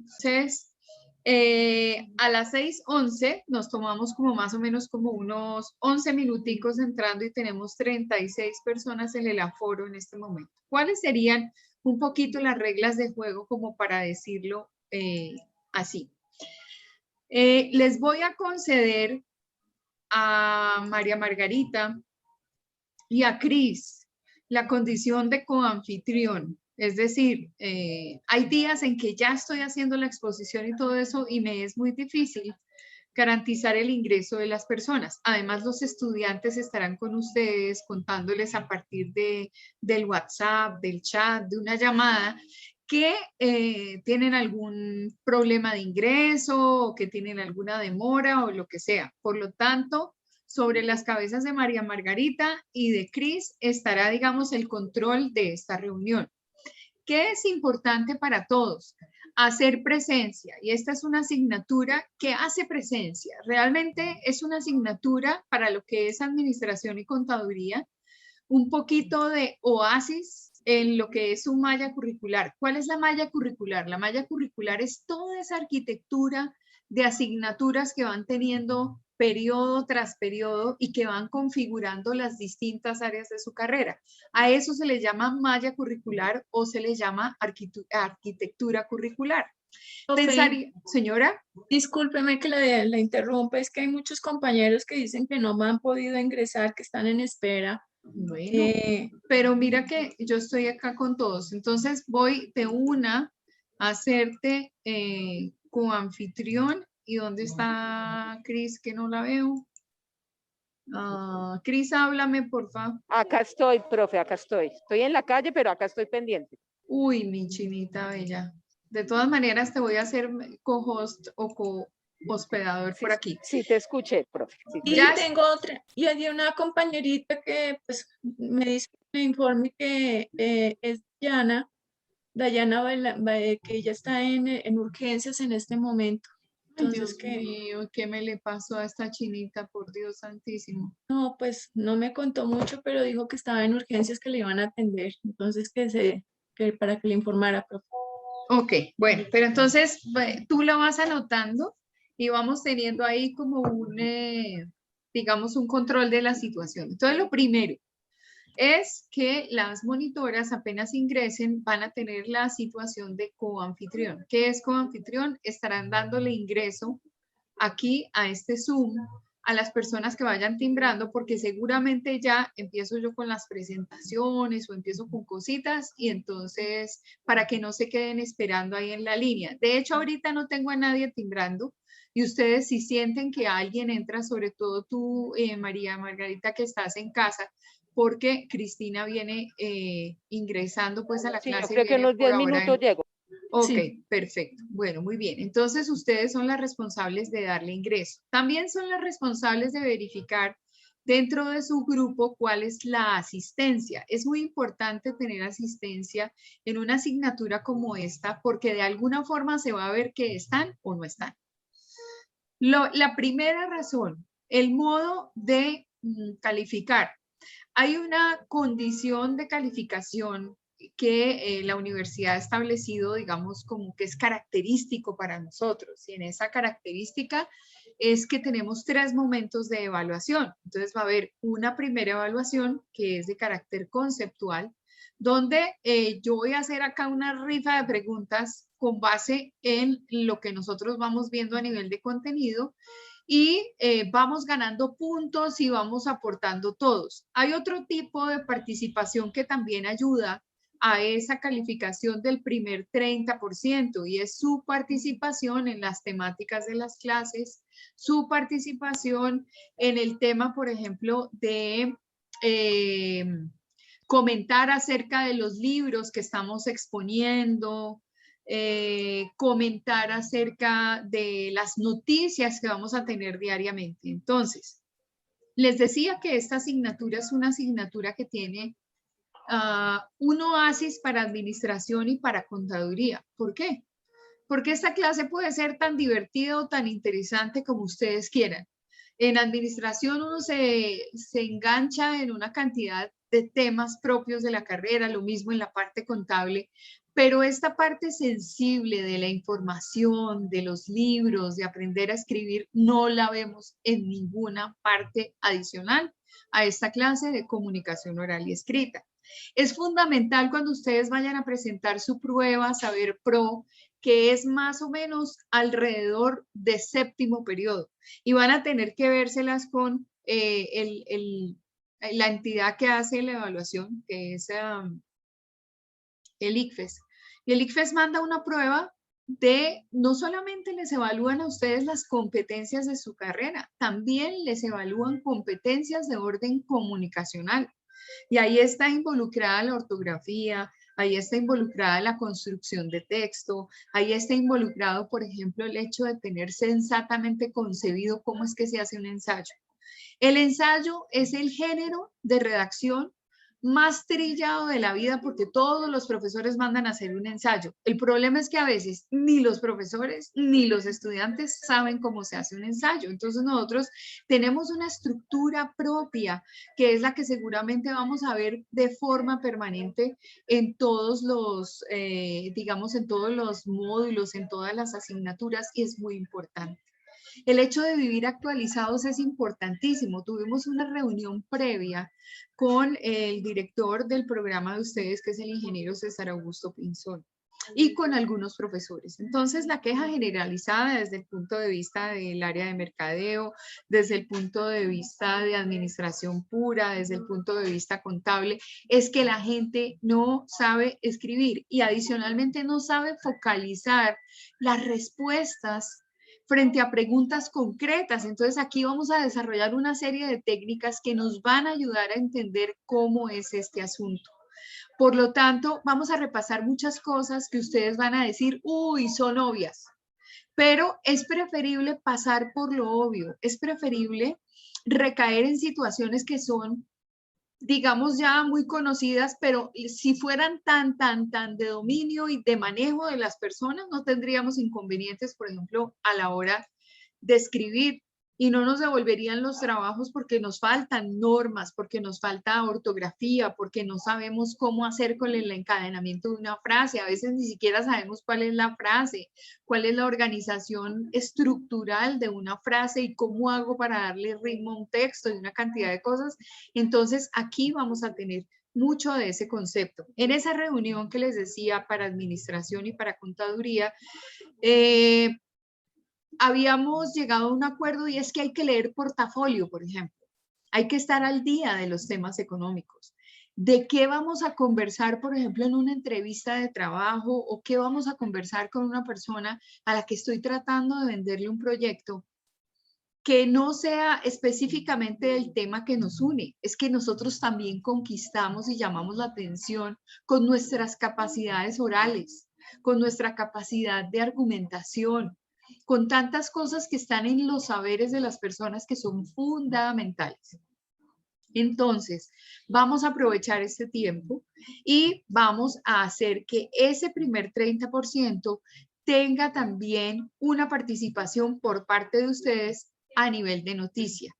Entonces, a las 6:11 nos tomamos como más o menos como unos 11 minuticos entrando y tenemos 36 personas en el aforo en este momento. ¿Cuáles serían un poquito las reglas de juego como para decirlo así? Les voy a conceder a María Margarita y a Cris la condición de coanfitrión. Es decir, hay días en que ya estoy haciendo la exposición y todo eso y me es muy difícil garantizar el ingreso de las personas. Además, los estudiantes estarán con ustedes contándoles a partir del WhatsApp, del chat, de una llamada, que tienen algún problema de ingreso o que tienen alguna demora o lo que sea. Por lo tanto, sobre las cabezas de María Margarita y de Cris estará, digamos, el control de esta reunión. ¿Qué es importante para todos? Hacer presencia. Y esta es una asignatura que hace presencia. Realmente es una asignatura para lo que es administración y contaduría, un poquito de oasis en lo que es su malla curricular. ¿Cuál es la malla curricular? La malla curricular es toda esa arquitectura de asignaturas que van teniendo periodo tras periodo y que van configurando las distintas áreas de su carrera. A eso se le llama malla curricular o se le llama arquitectura curricular. Profe, Señora. discúlpeme que la interrumpa, es que hay muchos compañeros que dicen que no me han podido ingresar, que están en espera. Bueno, pero mira que yo estoy acá con todos, entonces voy de una a hacerte coanfitrión. ¿Y dónde está Cris? Que no la veo. Cris, háblame, por favor. Acá estoy, profe, acá estoy. Estoy en la calle, pero acá estoy pendiente. Uy, mi chinita bella. De todas maneras, te voy a hacer co-host o co-hospedador por aquí. Sí, te escuché, profe. Sí, Y tengo otra, y hay una compañerita que pues me dice, me informe que es Dayana, que ella está en urgencias en este momento. Entonces, Dios mío, ¿qué me le pasó a esta chinita? Por Dios santísimo. No, pues no me contó mucho, pero dijo que estaba en urgencias, que le iban a atender. Entonces, que para que le informara, profe. Ok, bueno, pero entonces tú lo vas anotando y vamos teniendo ahí como digamos, un control de la situación. Entonces, lo primero es que las monitoras apenas ingresen van a tener la situación de coanfitrión. ¿Qué es coanfitrión? Estarán dándole ingreso aquí a este Zoom a las personas que vayan timbrando, porque seguramente ya empiezo yo con las presentaciones o empiezo con cositas y entonces para que no se queden esperando ahí en la línea. De hecho, ahorita no tengo a nadie timbrando y ustedes si sienten que alguien entra, sobre todo tú, María Margarita, que estás en casa, porque Cristina viene ingresando pues a la clase. Yo creo que en unos 10 minutos llego. Ok, sí. Perfecto. Bueno, muy bien. Entonces, ustedes son las responsables de darle ingreso. También son las responsables de verificar dentro de su grupo cuál es la asistencia. Es muy importante tener asistencia en una asignatura como esta porque de alguna forma se va a ver que están o no están. La primera razón, el modo de calificar. Hay una condición de calificación que la universidad ha establecido, digamos, como que es característico para nosotros. Y en esa característica es que tenemos 3 momentos de evaluación. Entonces va a haber una primera evaluación que es de carácter conceptual, donde yo voy a hacer acá una rifa de preguntas con base en lo que nosotros vamos viendo a nivel de contenido y vamos ganando puntos y vamos aportando todos. Hay otro tipo de participación que también ayuda a esa calificación del primer 30% y es su participación en las temáticas de las clases, su participación en el tema, por ejemplo, de comentar acerca de los libros que estamos exponiendo, comentar acerca de las noticias que vamos a tener diariamente. Entonces, les decía que esta asignatura es una asignatura que tiene un oasis para administración y para contaduría. ¿Por qué? Porque esta clase puede ser tan divertida o tan interesante como ustedes quieran. En administración uno se engancha en una cantidad de temas propios de la carrera, lo mismo en la parte contable, Pero esta parte sensible de la información, de los libros, de aprender a escribir, no la vemos en ninguna parte adicional a esta clase de comunicación oral y escrita. Es fundamental cuando ustedes vayan a presentar su prueba Saber Pro, que es más o menos alrededor de séptimo periodo, y van a tener que vérselas con la entidad que hace la evaluación, que es el ICFES. Y el ICFES manda una prueba de, no solamente les evalúan a ustedes las competencias de su carrera, también les evalúan competencias de orden comunicacional. Y ahí está involucrada la ortografía, ahí está involucrada la construcción de texto, ahí está involucrado, por ejemplo, el hecho de tener sensatamente concebido cómo es que se hace un ensayo. El ensayo es el género de redacción más trillado de la vida porque todos los profesores mandan a hacer un ensayo. El problema es que a veces ni los profesores ni los estudiantes saben cómo se hace un ensayo. Entonces nosotros tenemos una estructura propia que es la que seguramente vamos a ver de forma permanente en todos los, digamos, en todos los módulos, en todas las asignaturas, y es muy importante. El hecho de vivir actualizados es importantísimo. Tuvimos una reunión previa con el director del programa de ustedes, que es el ingeniero César Augusto Pinzón, y con algunos profesores. Entonces, la queja generalizada desde el punto de vista del área de mercadeo, desde el punto de vista de administración pura, desde el punto de vista contable, es que la gente no sabe escribir y adicionalmente no sabe focalizar las respuestas frente a preguntas concretas. Entonces aquí vamos a desarrollar una serie de técnicas que nos van a ayudar a entender cómo es este asunto. Por lo tanto, vamos a repasar muchas cosas que ustedes van a decir, uy, son obvias, pero es preferible pasar por lo obvio, es preferible recaer en situaciones que son, digamos, ya muy conocidas, pero si fueran tan de dominio y de manejo de las personas, no tendríamos inconvenientes, por ejemplo, a la hora de escribir, y no nos devolverían los trabajos porque nos faltan normas, porque nos falta ortografía, porque no sabemos cómo hacer con el encadenamiento de una frase. A veces ni siquiera sabemos cuál es la frase, cuál es la organización estructural de una frase y cómo hago para darle ritmo a un texto y una cantidad de cosas. Entonces, aquí vamos a tener mucho de ese concepto. En esa reunión que les decía para administración y para contaduría, habíamos llegado a un acuerdo, y es que hay que leer portafolio, por ejemplo. Hay que estar al día de los temas económicos. ¿De qué vamos a conversar, por ejemplo, en una entrevista de trabajo, o qué vamos a conversar con una persona a la que estoy tratando de venderle un proyecto que no sea específicamente el tema que nos une? Es que nosotros también conquistamos y llamamos la atención con nuestras capacidades orales, con nuestra capacidad de argumentación, con tantas cosas que están en los saberes de las personas que son fundamentales. Entonces, vamos a aprovechar este tiempo y vamos a hacer que ese primer 30% tenga también una participación por parte de ustedes a nivel de noticia.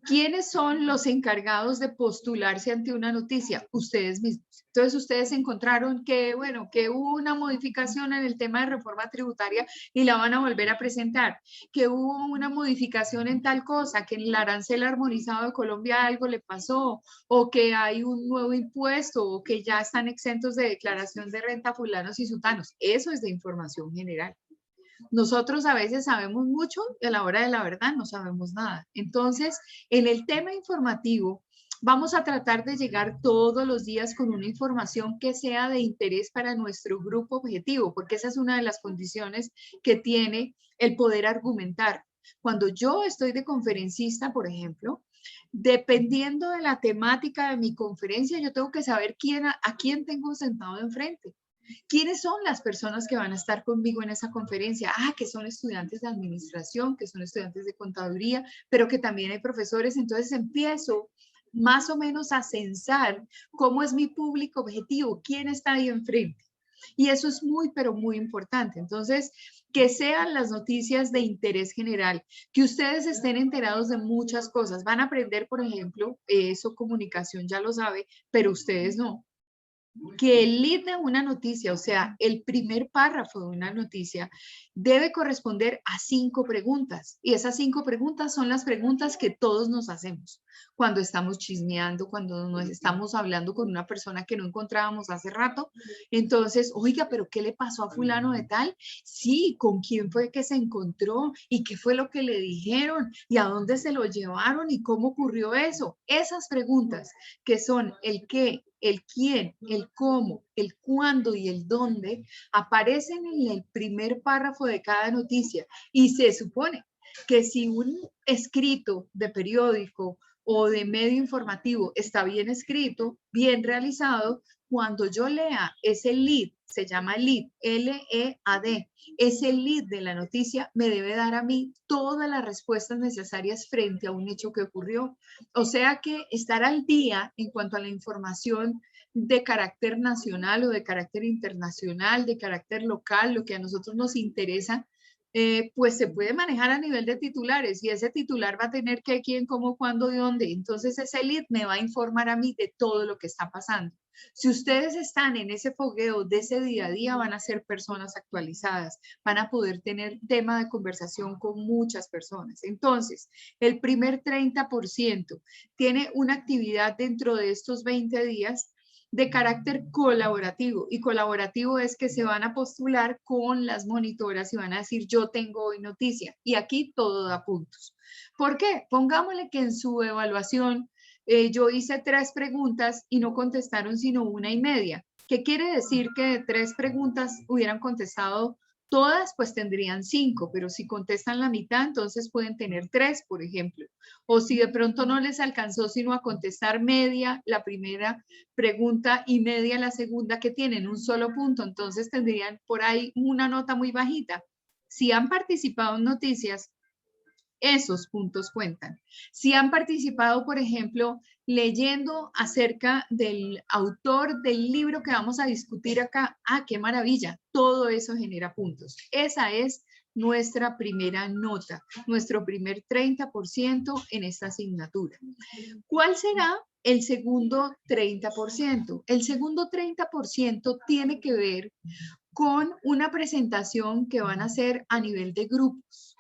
¿Quiénes son los encargados de postularse ante una noticia? Ustedes mismos. Entonces, ustedes encontraron que, bueno, que hubo una modificación en el tema de reforma tributaria y la van a volver a presentar, que hubo una modificación en tal cosa, que en el arancel armonizado de Colombia algo le pasó, o que hay un nuevo impuesto, o que ya están exentos de declaración de renta fulanos y sutanos. Eso es de información general. Nosotros a veces sabemos mucho y a la hora de la verdad no sabemos nada. Entonces, en el tema informativo, vamos a tratar de llegar todos los días con una información que sea de interés para nuestro grupo objetivo, porque esa es una de las condiciones que tiene el poder argumentar. Cuando yo estoy de conferencista, por ejemplo, dependiendo de la temática de mi conferencia, yo tengo que saber a quién tengo sentado enfrente. ¿Quiénes son las personas que van a estar conmigo en esa conferencia? Que son estudiantes de administración, que son estudiantes de contaduría, pero que también hay profesores. Entonces empiezo más o menos a censar cómo es mi público objetivo, quién está ahí enfrente. Y eso es muy, pero muy importante. Entonces, que sean las noticias de interés general, que ustedes estén enterados de muchas cosas. Van a aprender, por ejemplo, eso comunicación ya lo sabe, pero ustedes no. que el lead de una noticia, o sea, el primer párrafo de una noticia, debe corresponder a 5 preguntas. Y esas 5 preguntas son las preguntas que todos nos hacemos cuando estamos chismeando, cuando nos estamos hablando con una persona que no encontrábamos hace rato. Entonces, oiga, pero ¿qué le pasó a fulano de tal? Sí, ¿con quién fue que se encontró? ¿Y qué fue lo que le dijeron? ¿Y a dónde se lo llevaron? ¿Y cómo ocurrió eso? Esas preguntas que son el qué, el quién, el cómo, el cuándo y el dónde, aparecen en el primer párrafo de cada noticia. Y se supone que si un escrito de periódico o de medio informativo está bien escrito, bien realizado, cuando yo lea ese lead, se llama lead, L-E-A-D, ese lead de la noticia me debe dar a mí todas las respuestas necesarias frente a un hecho que ocurrió. O sea que estar al día en cuanto a la información de carácter nacional o de carácter internacional, de carácter local, lo que a nosotros nos interesa, pues se puede manejar a nivel de titulares y ese titular va a tener qué, quién, cómo, cuándo, de dónde. Entonces ese lead me va a informar a mí de todo lo que está pasando. Si ustedes están en ese fogueo de ese día a día, van a ser personas actualizadas, van a poder tener tema de conversación con muchas personas. Entonces, el primer 30% tiene una actividad dentro de estos 20 días de carácter colaborativo, y colaborativo es que se van a postular con las monitoras y van a decir yo tengo hoy noticia, y aquí todo da puntos. ¿Por qué? Pongámosle que en su evaluación yo hice 3 preguntas y no contestaron sino 1,5. ¿Qué quiere decir? Que de 3 preguntas hubieran contestado todas, pues tendrían 5, pero si contestan la mitad, entonces pueden tener 3, por ejemplo. O si de pronto no les alcanzó sino a contestar media la primera pregunta y media la segunda, que tienen un solo punto, entonces tendrían por ahí una nota muy bajita. Si han participado en noticias, esos puntos cuentan. Si han participado, por ejemplo, leyendo acerca del autor del libro que vamos a discutir acá, qué maravilla, todo eso genera puntos. Esa es nuestra primera nota, nuestro primer 30% en esta asignatura. ¿Cuál será el segundo 30%? El segundo 30% tiene que ver con una presentación que van a hacer a nivel de grupos.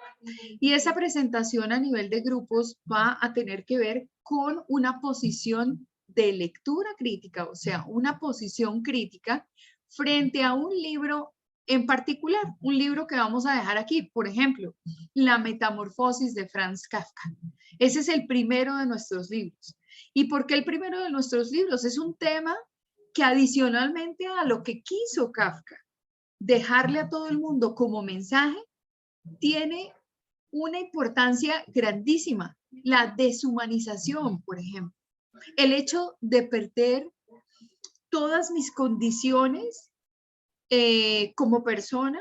Y esa presentación a nivel de grupos va a tener que ver con una posición de lectura crítica, o sea, una posición crítica frente a un libro en particular, un libro que vamos a dejar aquí, por ejemplo, La Metamorfosis de Franz Kafka. Ese es el primero de nuestros libros. ¿Y por qué el primero de nuestros libros? Es un tema que adicionalmente a lo que quiso Kafka dejarle a todo el mundo como mensaje, tiene una importancia grandísima, la deshumanización, por ejemplo. El hecho de perder todas mis condiciones como persona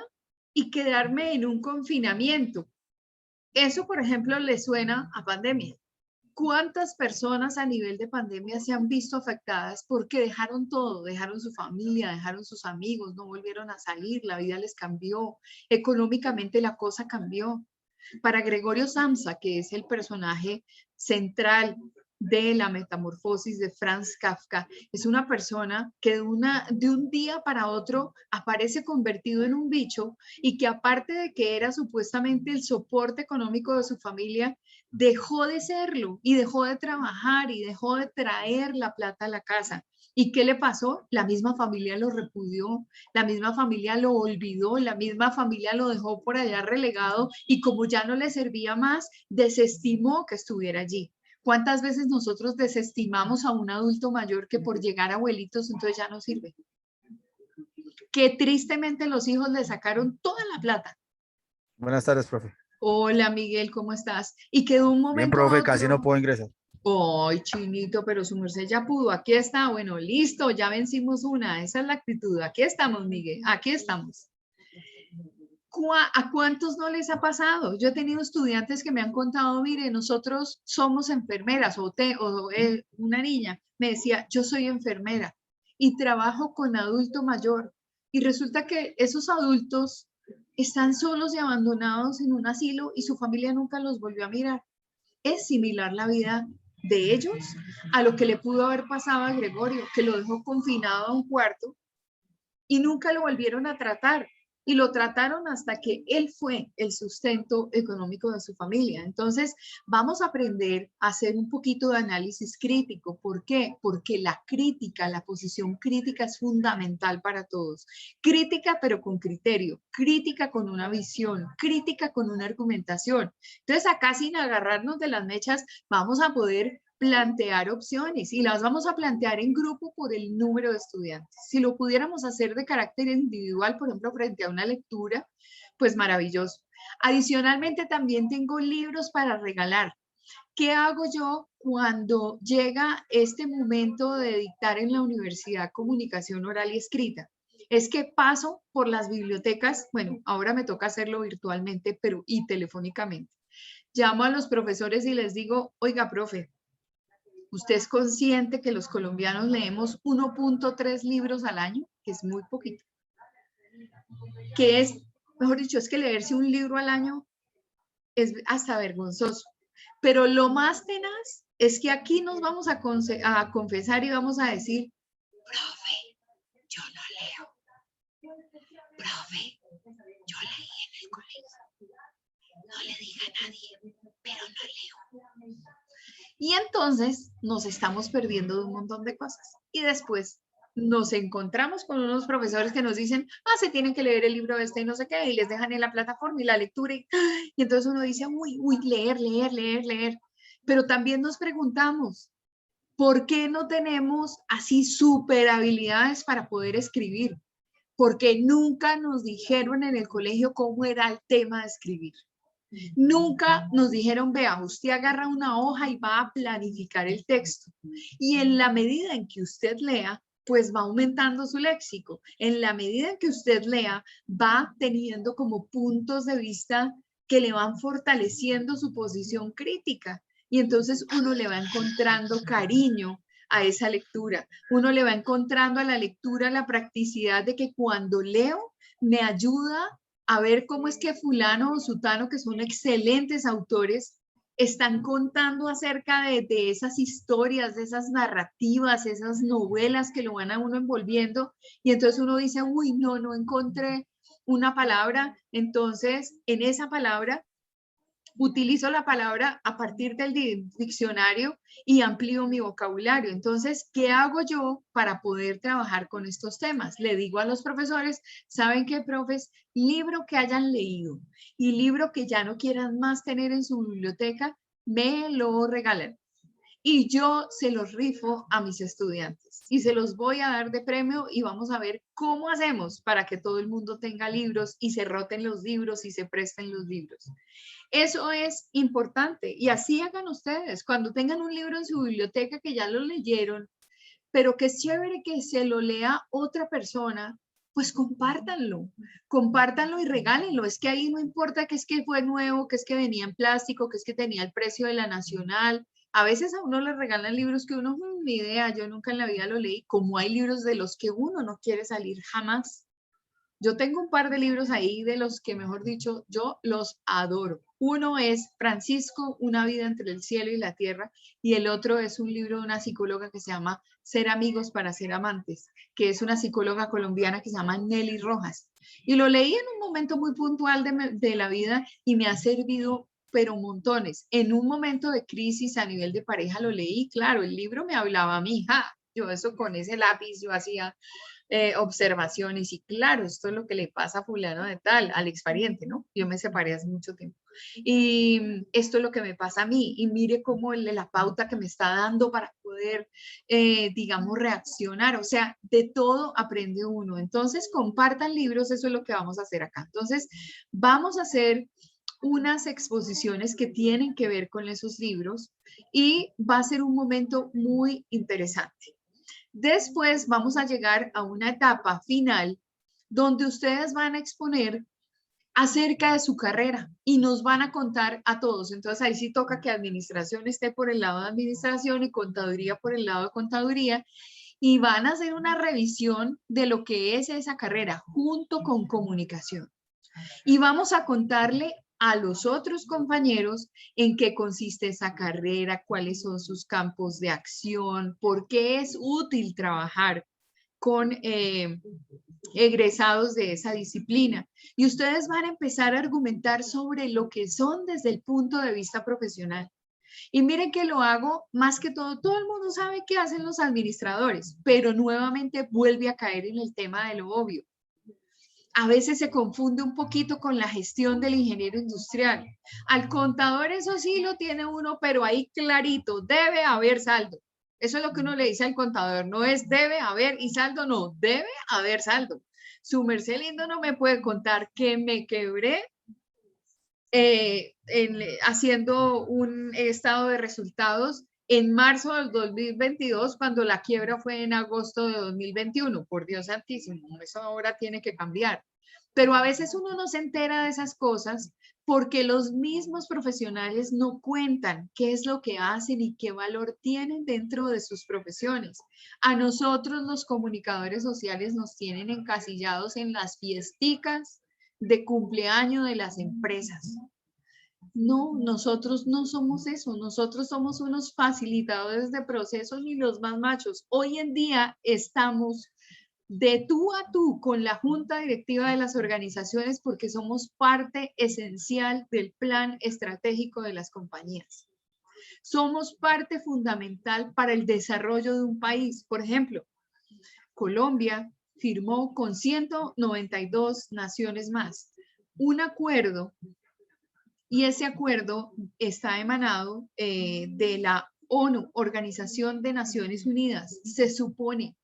y quedarme en un confinamiento. Eso, por ejemplo, le suena a pandemia. ¿Cuántas personas a nivel de pandemia se han visto afectadas porque dejaron todo, dejaron su familia, dejaron sus amigos, no volvieron a salir, la vida les cambió, económicamente la cosa cambió? Para Gregorio Samsa, que es el personaje central de La Metamorfosis de Franz Kafka, es una persona que de un día para otro aparece convertido en un bicho y que, aparte de que era supuestamente el soporte económico de su familia, dejó de serlo y dejó de trabajar y dejó de traer la plata a la casa. ¿Y qué le pasó? La misma familia lo repudió, la misma familia lo olvidó, la misma familia lo dejó por allá relegado, y como ya no le servía más, desestimó que estuviera allí. ¿Cuántas veces nosotros desestimamos a un adulto mayor que por llegar a abuelitos entonces ya no sirve? Que tristemente los hijos le sacaron toda la plata. Buenas tardes, profe. Hola, Miguel, ¿cómo estás? Y quedó un momento Bien, profe, a otro. casi no puedo ingresar. Ay, Chinito, pero su merced ya pudo. Aquí está. Bueno, listo, ya vencimos una. Esa es la actitud. Aquí estamos, Miguel. Aquí estamos. ¿A cuántos no les ha pasado? Yo he tenido estudiantes que me han contado, mire, nosotros somos enfermeras, una niña me decía, yo soy enfermera y trabajo con adulto mayor, y resulta que esos adultos están solos y abandonados en un asilo y su familia nunca los volvió a mirar. Es similar la vida de ellos a lo que le pudo haber pasado a Gregorio, que lo dejó confinado a un cuarto y nunca lo volvieron a tratar. Y lo trataron hasta que él fue el sustento económico de su familia. Entonces, vamos a aprender a hacer un poquito de análisis crítico. ¿Por qué? Porque la crítica, la posición crítica es fundamental para todos. Crítica, pero con criterio. Crítica con una visión. Crítica con una argumentación. Entonces, acá sin agarrarnos de las mechas, vamos a poder plantear opciones y las vamos a plantear en grupo por el número de estudiantes. Si lo pudiéramos hacer de carácter individual, por ejemplo, frente a una lectura, pues maravilloso. Adicionalmente, también tengo libros para regalar. ¿Qué hago yo cuando llega este momento de dictar en la universidad comunicación oral y escrita? Es que paso por las bibliotecas, bueno, ahora me toca hacerlo virtualmente, pero y telefónicamente. Llamo a los profesores y les digo, oiga, profe, ¿usted es consciente que los colombianos leemos 1.3 libros al año? Que es muy poquito. Que es, mejor dicho, es que leerse un libro al año es hasta vergonzoso. Pero lo más tenaz es que aquí nos vamos a confesar y vamos a decir, profe, yo no leo. Profe, yo leí en el colegio. No le diga a nadie, pero no leo. Y entonces nos estamos perdiendo de un montón de cosas. Y después nos encontramos con unos profesores que nos dicen, se tienen que leer el libro este y no sé qué, y les dejan en la plataforma y la lectura. Y entonces uno dice, uy, leer. Pero también nos preguntamos, ¿por qué no tenemos así super habilidades para poder escribir? Porque nunca nos dijeron en el colegio cómo era el tema de escribir. Nunca nos dijeron, vea, usted agarra una hoja y va a planificar el texto. Y en la medida en que usted lea, pues va aumentando su léxico. En la medida en que usted lea, va teniendo como puntos de vista que le van fortaleciendo su posición crítica. Y entonces uno le va encontrando cariño a esa lectura. Uno le va encontrando a la lectura la practicidad de que cuando leo me ayuda a ver cómo es que fulano o sutano, que son excelentes autores, están contando acerca de esas historias, de esas narrativas, esas novelas que lo van a uno envolviendo. Y entonces uno dice, uy, no encontré una palabra. Entonces, en esa palabra, utilizo la palabra a partir del diccionario y amplío mi vocabulario. Entonces, ¿qué hago yo para poder trabajar con estos temas? Le digo a los profesores, ¿saben qué, profes? Libro que hayan leído y libro que ya no quieran más tener en su biblioteca, me lo regalan. Y yo se los rifo a mis estudiantes y se los voy a dar de premio y vamos a ver cómo hacemos para que todo el mundo tenga libros y se roten los libros y se presten los libros. Eso es importante y así hagan ustedes. Cuando tengan un libro en su biblioteca que ya lo leyeron, pero que es chévere que se lo lea otra persona, pues compártanlo y regálenlo. Es que ahí no importa que es que fue nuevo, que es que venía en plástico, que es que tenía el precio de la nacional. A veces a uno le regalan libros que uno, ni idea, yo nunca en la vida lo leí, como hay libros de los que uno no quiere salir jamás. Yo tengo un par de libros ahí de los que, mejor dicho, yo los adoro. Uno es Francisco, Una vida entre el cielo y la tierra, y el otro es un libro de una psicóloga que se llama Ser amigos para ser amantes, que es una psicóloga colombiana que se llama Nelly Rojas. Y lo leí en un momento muy puntual de la vida y me ha servido, pero montones. En un momento de crisis a nivel de pareja lo leí, claro, el libro me hablaba a mí, yo eso con ese lápiz, yo hacía observaciones y claro, esto es lo que le pasa a fulano de tal, al expariente, ¿no? Yo me separé hace mucho tiempo. Y esto es lo que me pasa a mí y mire cómo la pauta que me está dando para poder, digamos, reaccionar. O sea, de todo aprende uno. Entonces, compartan libros, eso es lo que vamos a hacer acá. Entonces, vamos a hacer unas exposiciones que tienen que ver con esos libros y va a ser un momento muy interesante. Después vamos a llegar a una etapa final donde ustedes van a exponer acerca de su carrera y nos van a contar a todos. Entonces ahí sí toca que administración esté por el lado de administración y contaduría por el lado de contaduría y van a hacer una revisión de lo que es esa carrera junto con comunicación. Y vamos a contarle a los otros compañeros en qué consiste esa carrera, cuáles son sus campos de acción, por qué es útil trabajar con egresados de esa disciplina. Y ustedes van a empezar a argumentar sobre lo que son desde el punto de vista profesional. Y miren que lo hago más que todo el mundo sabe qué hacen los administradores, pero nuevamente vuelve a caer en el tema de lo obvio. A veces se confunde un poquito con la gestión del ingeniero industrial. Al contador eso sí lo tiene uno, pero ahí clarito, debe haber saldo. Eso es lo que uno le dice al contador, no es debe haber y saldo, no, debe haber saldo. Su merced lindo no me puede contar que me quebré haciendo un estado de resultados en marzo del 2022 cuando la quiebra fue en agosto de 2021. Por Dios santísimo, eso ahora tiene que cambiar. Pero a veces uno no se entera de esas cosas porque los mismos profesionales no cuentan qué es lo que hacen y qué valor tienen dentro de sus profesiones. A nosotros los comunicadores sociales nos tienen encasillados en las fiesticas de cumpleaños de las empresas. No, nosotros no somos eso, nosotros somos unos facilitadores de procesos y los más machos. Hoy en día estamos de tú a tú con la junta directiva de las organizaciones porque somos parte esencial del plan estratégico de las compañías. Somos parte fundamental para el desarrollo de un país. Por ejemplo, Colombia firmó con 192 naciones más un acuerdo y ese acuerdo está emanado de la ONU, Organización de Naciones Unidas. Se supone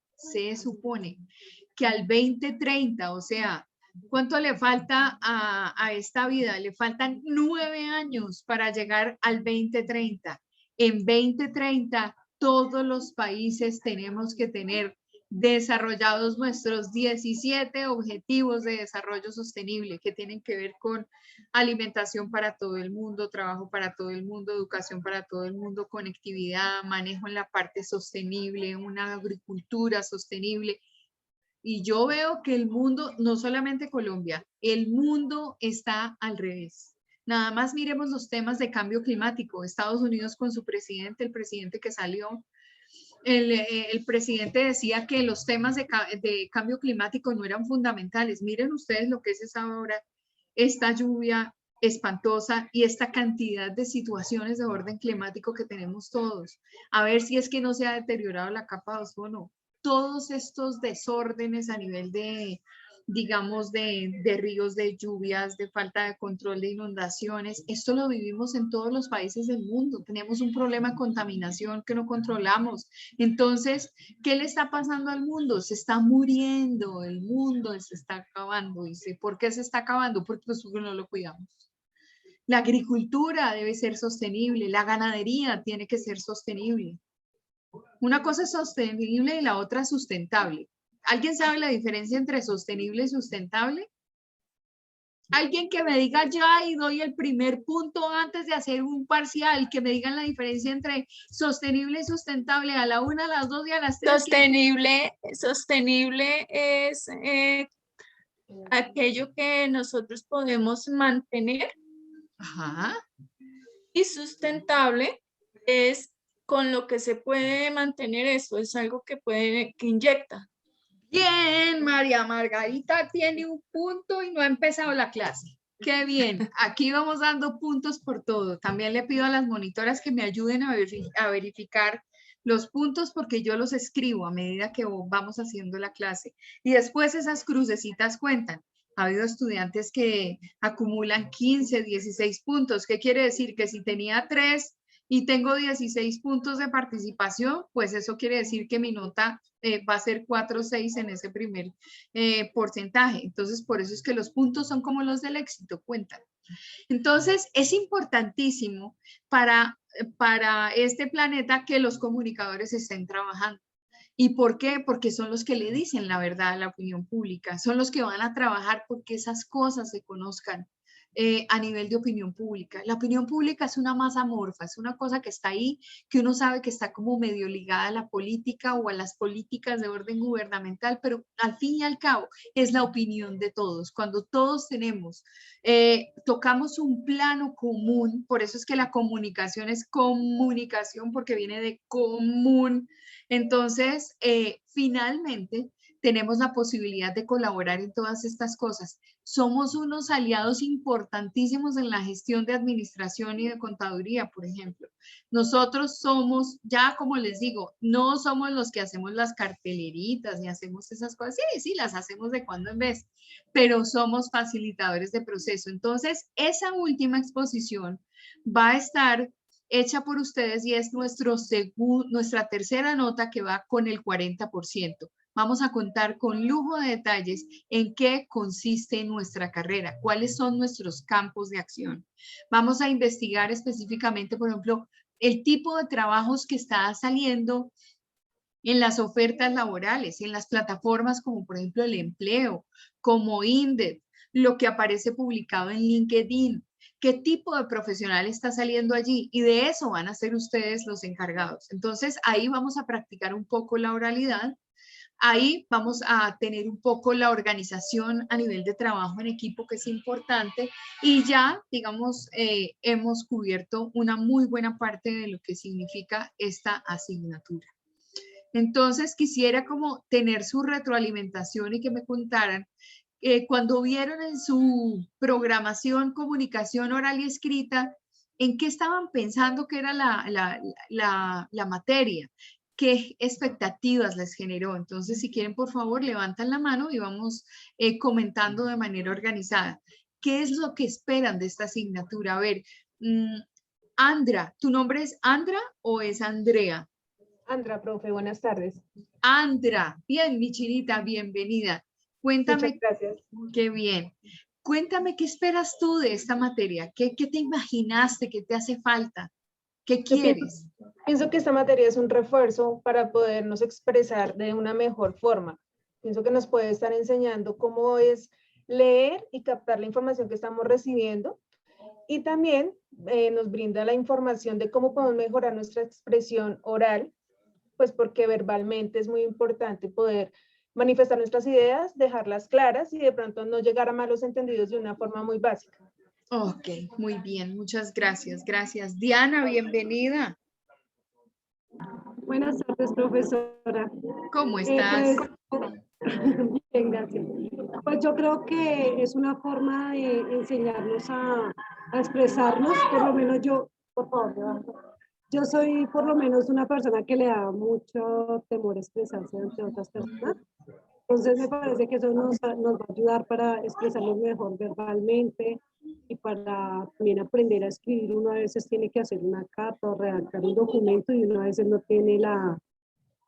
que al 2030, o sea, ¿cuánto le falta a esta vida? Le faltan 9 años para llegar al 2030. En 2030, todos los países tenemos que tener desarrollados nuestros 17 objetivos de desarrollo sostenible que tienen que ver con alimentación para todo el mundo, trabajo para todo el mundo, educación para todo el mundo, conectividad, manejo en la parte sostenible, una agricultura sostenible. Y yo veo que el mundo, no solamente Colombia, el mundo está al revés. Nada más miremos los temas de cambio climático. Estados Unidos con su presidente, el presidente que salió, el presidente decía que los temas de cambio climático no eran fundamentales. Miren ustedes lo que es ahora esta lluvia espantosa y esta cantidad de situaciones de orden climático que tenemos todos. A ver si es que no se ha deteriorado la capa de ozono. Todos estos desórdenes a nivel de, digamos, de ríos, de lluvias, de falta de control de inundaciones, esto lo vivimos en todos los países del mundo. Tenemos un problema de contaminación que no controlamos. Entonces, ¿qué le está pasando al mundo? Se está muriendo, el mundo se está acabando. Dice, ¿por qué se está acabando? Porque nosotros no lo cuidamos. La agricultura debe ser sostenible, la ganadería tiene que ser sostenible. Una cosa es sostenible y la otra sustentable. ¿Alguien sabe la diferencia entre sostenible y sustentable? Alguien que me diga ya y doy el primer punto antes de hacer un parcial, que me digan la diferencia entre sostenible y sustentable a la 1, a las 2 y a las 3. Sostenible es aquello que nosotros podemos mantener. Ajá. Y sustentable es con lo que se puede mantener eso, es algo que inyecta. Bien, María Margarita tiene un punto y no ha empezado la clase. Qué bien, aquí vamos dando puntos por todo. También le pido a las monitoras que me ayuden a verificar los puntos porque yo los escribo a medida que vamos haciendo la clase. Y después esas crucecitas cuentan. Ha habido estudiantes que acumulan 15, 16 puntos. ¿Qué quiere decir? Que si tenía 3 y tengo 16 puntos de participación, pues eso quiere decir que mi nota va a ser 4 o 6 en ese primer porcentaje. Entonces, por eso es que los puntos son como los del éxito, cuentan. Entonces, es importantísimo para este planeta que los comunicadores estén trabajando. ¿Y por qué? Porque son los que le dicen la verdad a la opinión pública, son los que van a trabajar porque esas cosas se conozcan. a nivel de opinión pública. La opinión pública es una masa amorfa, es una cosa que está ahí, que uno sabe que está como medio ligada a la política o a las políticas de orden gubernamental, pero al fin y al cabo es la opinión de todos. Cuando todos tocamos un plano común, por eso es que la comunicación es comunicación, porque viene de común. Entonces, finalmente, tenemos la posibilidad de colaborar en todas estas cosas. Somos unos aliados importantísimos en la gestión de administración y de contaduría, por ejemplo. Nosotros somos, ya como les digo, no somos los que hacemos las carteleritas ni hacemos esas cosas. Sí, sí, las hacemos de cuando en vez, pero somos facilitadores de proceso. Entonces, esa última exposición va a estar hecha por ustedes y es nuestra tercera nota que va con el 40%. Vamos a contar con lujo de detalles en qué consiste nuestra carrera, cuáles son nuestros campos de acción. Vamos a investigar específicamente, por ejemplo, el tipo de trabajos que está saliendo en las ofertas laborales, en las plataformas como por ejemplo el empleo, como Indeed, lo que aparece publicado en LinkedIn, qué tipo de profesional está saliendo allí y de eso van a ser ustedes los encargados. Entonces ahí vamos a practicar un poco la oralidad. Ahí vamos a tener un poco la organización a nivel de trabajo en equipo, que es importante, y ya, digamos, hemos cubierto una muy buena parte de lo que significa esta asignatura. Entonces, quisiera como tener su retroalimentación y que me contaran cuando vieron en su programación comunicación oral y escrita, ¿en qué estaban pensando que era la materia? ¿Qué expectativas les generó? Entonces, si quieren, por favor, levantan la mano y vamos comentando de manera organizada. ¿Qué es lo que esperan de esta asignatura? A ver, Andra, ¿tu nombre es Andra o es Andrea? Andra, profe, buenas tardes. Andra, bien, mi chinita, bienvenida. Cuéntame, Muchas gracias. qué bien. Cuéntame, ¿qué esperas tú de esta materia? ¿Qué te imaginaste? ¿Qué te hace falta? ¿Qué Yo quieres? pienso que esta materia es un refuerzo para podernos expresar de una mejor forma. Pienso que nos puede estar enseñando cómo es leer y captar la información que estamos recibiendo y también nos brinda la información de cómo podemos mejorar nuestra expresión oral, pues porque verbalmente es muy importante poder manifestar nuestras ideas, dejarlas claras y de pronto no llegar a malos entendidos de una forma muy básica. Ok, muy bien, muchas gracias, gracias. Diana, bienvenida. Buenas tardes, profesora. ¿Cómo estás? Bien, gracias. Pues yo creo que es una forma de enseñarnos a expresarnos, por lo menos yo, por favor, yo soy por lo menos una persona que le da mucho temor expresarse ante otras personas. Entonces me parece que eso nos va a ayudar para expresarnos mejor verbalmente y para también aprender a escribir. Uno a veces tiene que hacer una carta o redactar un documento y uno a veces no tiene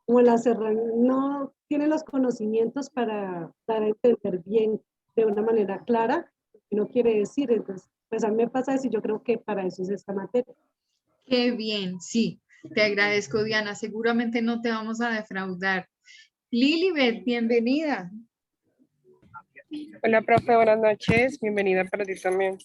no tiene los conocimientos para dar a entender bien de una manera clara lo que uno quiere decir. Entonces, pues a mí me pasa eso y yo creo que para eso es esta materia. Qué bien, sí. Te agradezco, Diana. Seguramente no te vamos a defraudar. Lilibet, bienvenida. Hola, profe, buenas noches. Bienvenida para ti también.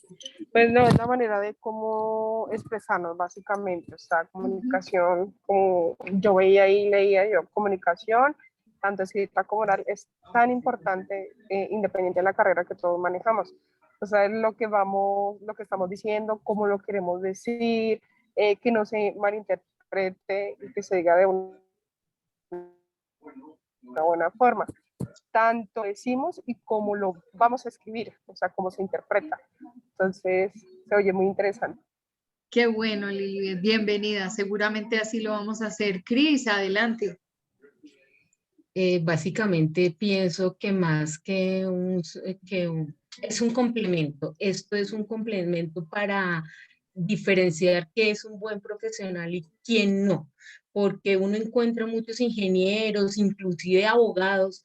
Pues no, es la manera de cómo expresarnos básicamente. O sea, comunicación, como yo veía y leía yo, comunicación, tanto escrita como oral, es tan importante, independiente de la carrera que todos manejamos. O sea, es lo que estamos diciendo, cómo lo queremos decir, que no se malinterprete y que se diga de una buena forma. Tanto decimos y cómo lo vamos a escribir, o sea, cómo se interpreta. Entonces, se oye muy interesante. Qué bueno, Lilibet. Bienvenida. Seguramente así lo vamos a hacer. Cris, adelante. Básicamente pienso que más que es un complemento. Esto es un complemento para diferenciar qué es un buen profesional y quién no, porque uno encuentra muchos ingenieros, inclusive abogados,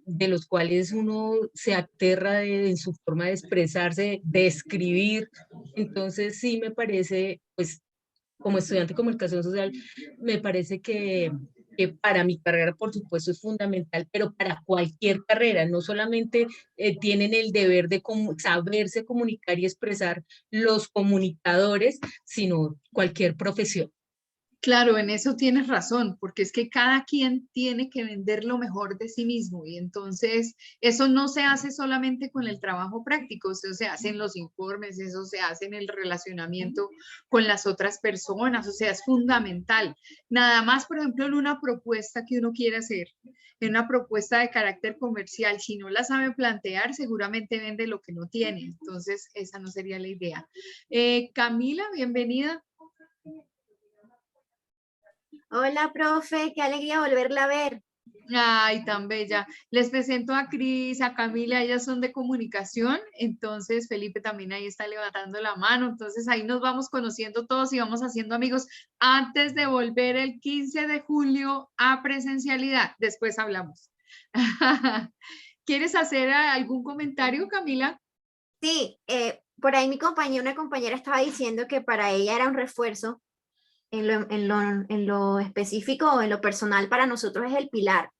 de los cuales uno se aterra en su forma de expresarse, de escribir. Entonces sí me parece, pues como estudiante de comunicación social, me parece que que para mi carrera, por supuesto, es fundamental, pero para cualquier carrera, no solamente tienen el deber de saberse comunicar y expresar los comunicadores, sino cualquier profesión. Claro, en eso tienes razón, porque es que cada quien tiene que vender lo mejor de sí mismo y entonces eso no se hace solamente con el trabajo práctico, eso se hace en los informes, eso se hace en el relacionamiento con las otras personas, o sea, es fundamental. Nada más, por ejemplo, en una propuesta que uno quiere hacer, en una propuesta de carácter comercial, si no la sabe plantear, seguramente vende lo que no tiene, entonces esa no sería la idea. Camila, bienvenida. Hola, profe, qué alegría volverla a ver. Ay, tan bella. Les presento a Cris, a Camila, ellas son de comunicación, entonces Felipe también ahí está levantando la mano, entonces ahí nos vamos conociendo todos y vamos haciendo amigos antes de volver el 15 de julio a presencialidad. Después hablamos. ¿Quieres hacer algún comentario, Camila? Sí, por ahí una compañera estaba diciendo que para ella era un refuerzo en lo específico o en lo personal para nosotros es el pilar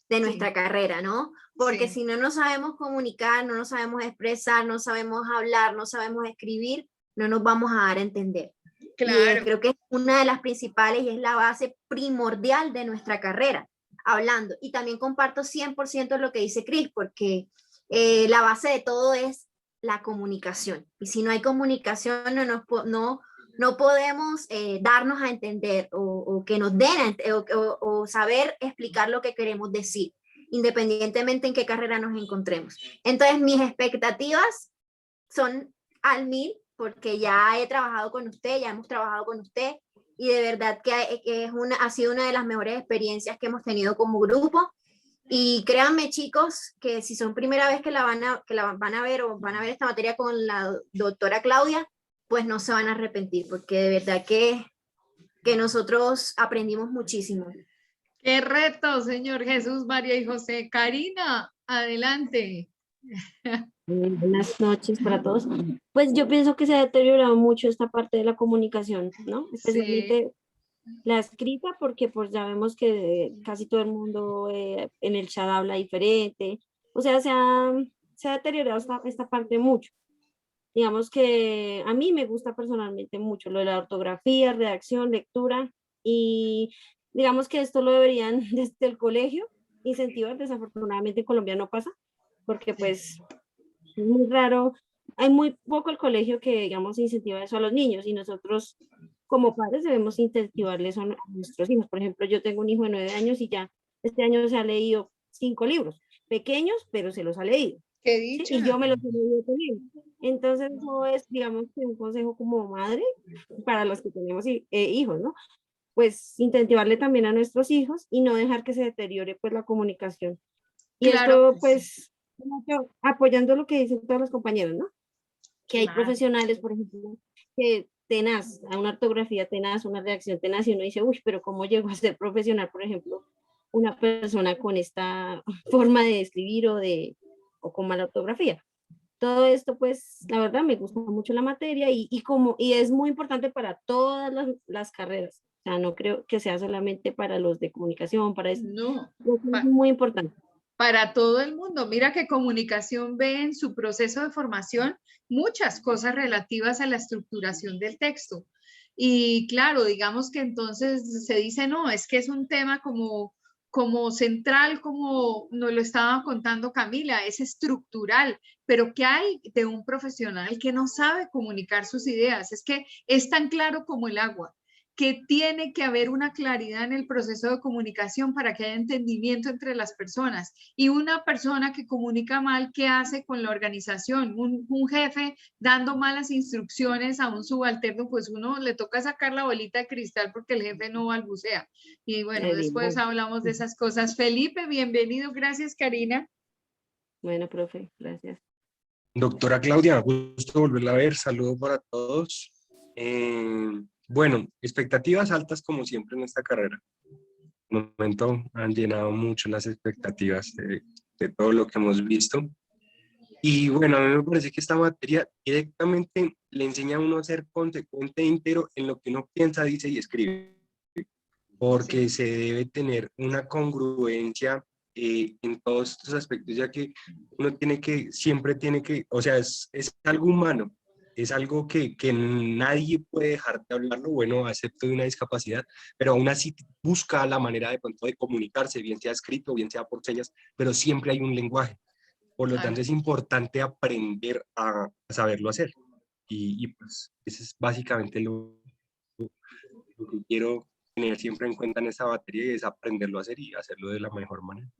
de nuestra carrera, ¿no? Porque si no nos sabemos comunicar, no nos sabemos expresar, no sabemos hablar, no sabemos escribir, no nos vamos a dar a entender. Claro. Y creo que es una de las principales y es la base primordial de nuestra carrera, hablando. Y también comparto 100% lo que dice Cris, porque la base de todo es la comunicación. Y si no hay comunicación, no podemos darnos a entender o que nos den o saber explicar lo que queremos decir, independientemente en qué carrera nos encontremos. Entonces, mis expectativas son al 1000, porque ya he trabajado con usted, ya hemos trabajado con usted, y de verdad que ha sido una de las mejores experiencias que hemos tenido como grupo. Y créanme, chicos, que si son primera vez que la van a ver o van a ver esta materia con la doctora Claudia, pues no se van a arrepentir, porque de verdad que nosotros aprendimos muchísimo. ¡Qué reto, señor Jesús, María y José! Karina, adelante. Buenas noches para todos. Pues yo pienso que se ha deteriorado mucho esta parte de la comunicación, ¿no? Especialmente la escrita, porque pues ya vemos que casi todo el mundo en el chat habla diferente. O sea, se ha deteriorado esta parte mucho. Digamos que a mí me gusta personalmente mucho lo de la ortografía, redacción, lectura, y digamos que esto lo deberían desde el colegio incentivar. Desafortunadamente en Colombia no pasa, porque pues es muy raro, hay muy poco el colegio que, digamos, incentiva eso a los niños, y nosotros como padres debemos incentivarles a nuestros hijos. Por ejemplo, yo tengo un hijo de 9 años y ya este año se ha leído 5 libros, pequeños, pero se los ha leído. ¡Qué dicha! Y yo me los he leído también. Entonces, eso es, digamos, que un consejo como madre para los que tenemos hijos, ¿no? Pues incentivarle también a nuestros hijos y no dejar que se deteriore pues la comunicación. Y Claro, esto pues apoyando lo que dicen todos los compañeros, ¿no? Que hay profesionales, por ejemplo, que tenaz, a una ortografía tenaz, una redacción tenaz, y uno dice, uy, pero ¿cómo llegó a ser profesional, por ejemplo, una persona con esta forma de escribir o con mala ortografía? Todo esto, pues, la verdad, me gusta mucho la materia y es muy importante para todas las carreras. O sea, no creo que sea solamente para los de comunicación, para eso. No. Es muy importante. Para todo el mundo. Mira que comunicación ve en su proceso de formación muchas cosas relativas a la estructuración del texto. Y claro, digamos que entonces se dice, no, es que es un tema como central, como nos lo estaba contando Camila, es estructural, pero ¿qué hay de un profesional que no sabe comunicar sus ideas? Es que es tan claro como el agua, que tiene que haber una claridad en el proceso de comunicación para que haya entendimiento entre las personas. Y una persona que comunica mal, ¿qué hace con la organización? Un jefe dando malas instrucciones a un subalterno, pues uno le toca sacar la bolita de cristal porque el jefe no balbucea. Y bueno, después hablamos de esas cosas. Felipe, bienvenido. Gracias, Karina. Bueno, profe, gracias. Doctora Claudia, gusto volverla a ver. Saludos para todos. Bueno, expectativas altas como siempre en esta carrera. De momento han llenado mucho las expectativas de todo lo que hemos visto. Y bueno, a mí me parece que esta materia directamente le enseña a uno a ser consecuente e íntegro en lo que uno piensa, dice y escribe. porque se debe tener una congruencia en todos estos aspectos, ya que uno siempre tiene que, o sea, es algo humano, es algo que nadie puede dejar de hablarlo, bueno, excepto de una discapacidad, pero aún así busca la manera de pronto de comunicarse, bien sea escrito, bien sea por señas, pero siempre hay un lenguaje. Por lo tanto, es importante aprender a saberlo hacer. Y pues, eso es básicamente lo que quiero tener siempre en cuenta en esta batería, y es aprenderlo a hacer y hacerlo de la mejor manera.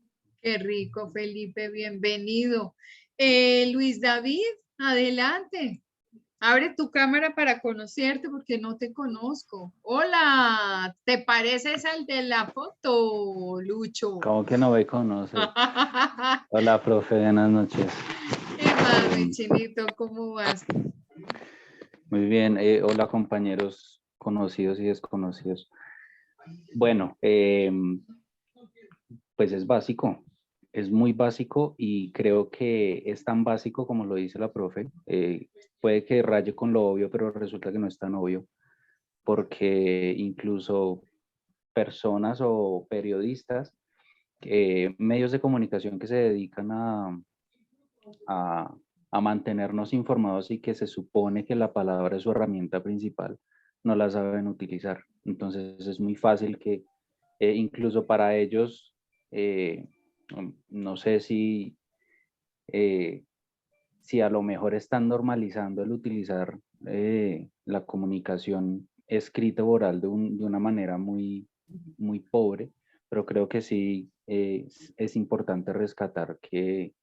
Qué rico, Felipe, bienvenido. Luis David, adelante. Abre tu cámara para conocerte porque no te conozco. Hola, ¿te pareces al de la foto, Lucho? ¿Cómo que no me conoce? Hola, profe, buenas noches. ¿Qué más, mi chinito? ¿Cómo vas? Muy bien, hola compañeros conocidos y desconocidos. Bueno, pues es básico, es muy básico y creo que es tan básico como lo dice la profe. Puede que raye con lo obvio, pero resulta que no es tan obvio, porque incluso personas o periodistas, medios de comunicación que se dedican a mantenernos informados y que se supone que la palabra es su herramienta principal, no la saben utilizar. Entonces es muy fácil que incluso para ellos, no sé si a lo mejor están normalizando el utilizar la comunicación escrita o oral de una manera muy pobre, pero creo que sí es importante rescatar que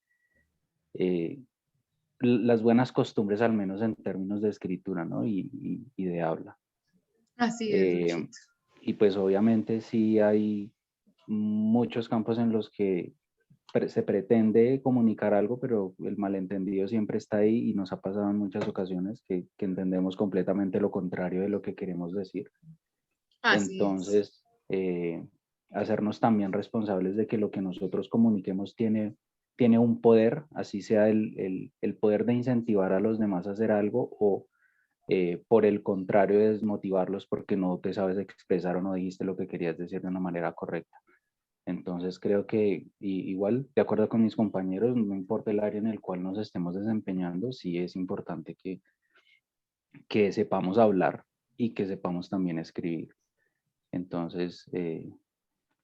las buenas costumbres, al menos en términos de escritura, ¿no? y de habla. Así es, Luchito. Y pues obviamente sí hay muchos campos en los que se pretende comunicar algo, pero el malentendido siempre está ahí y nos ha pasado en muchas ocasiones que entendemos completamente lo contrario de lo que queremos decir. Entonces, hacernos también responsables de que lo que nosotros comuniquemos tiene un poder, así sea el poder de incentivar a los demás a hacer algo o por el contrario de desmotivarlos porque no te sabes expresar o no dijiste lo que querías decir de una manera correcta. Entonces creo que igual, de acuerdo con mis compañeros, no importa el área en el cual nos estemos desempeñando, sí es importante que sepamos hablar y que sepamos también escribir. Entonces,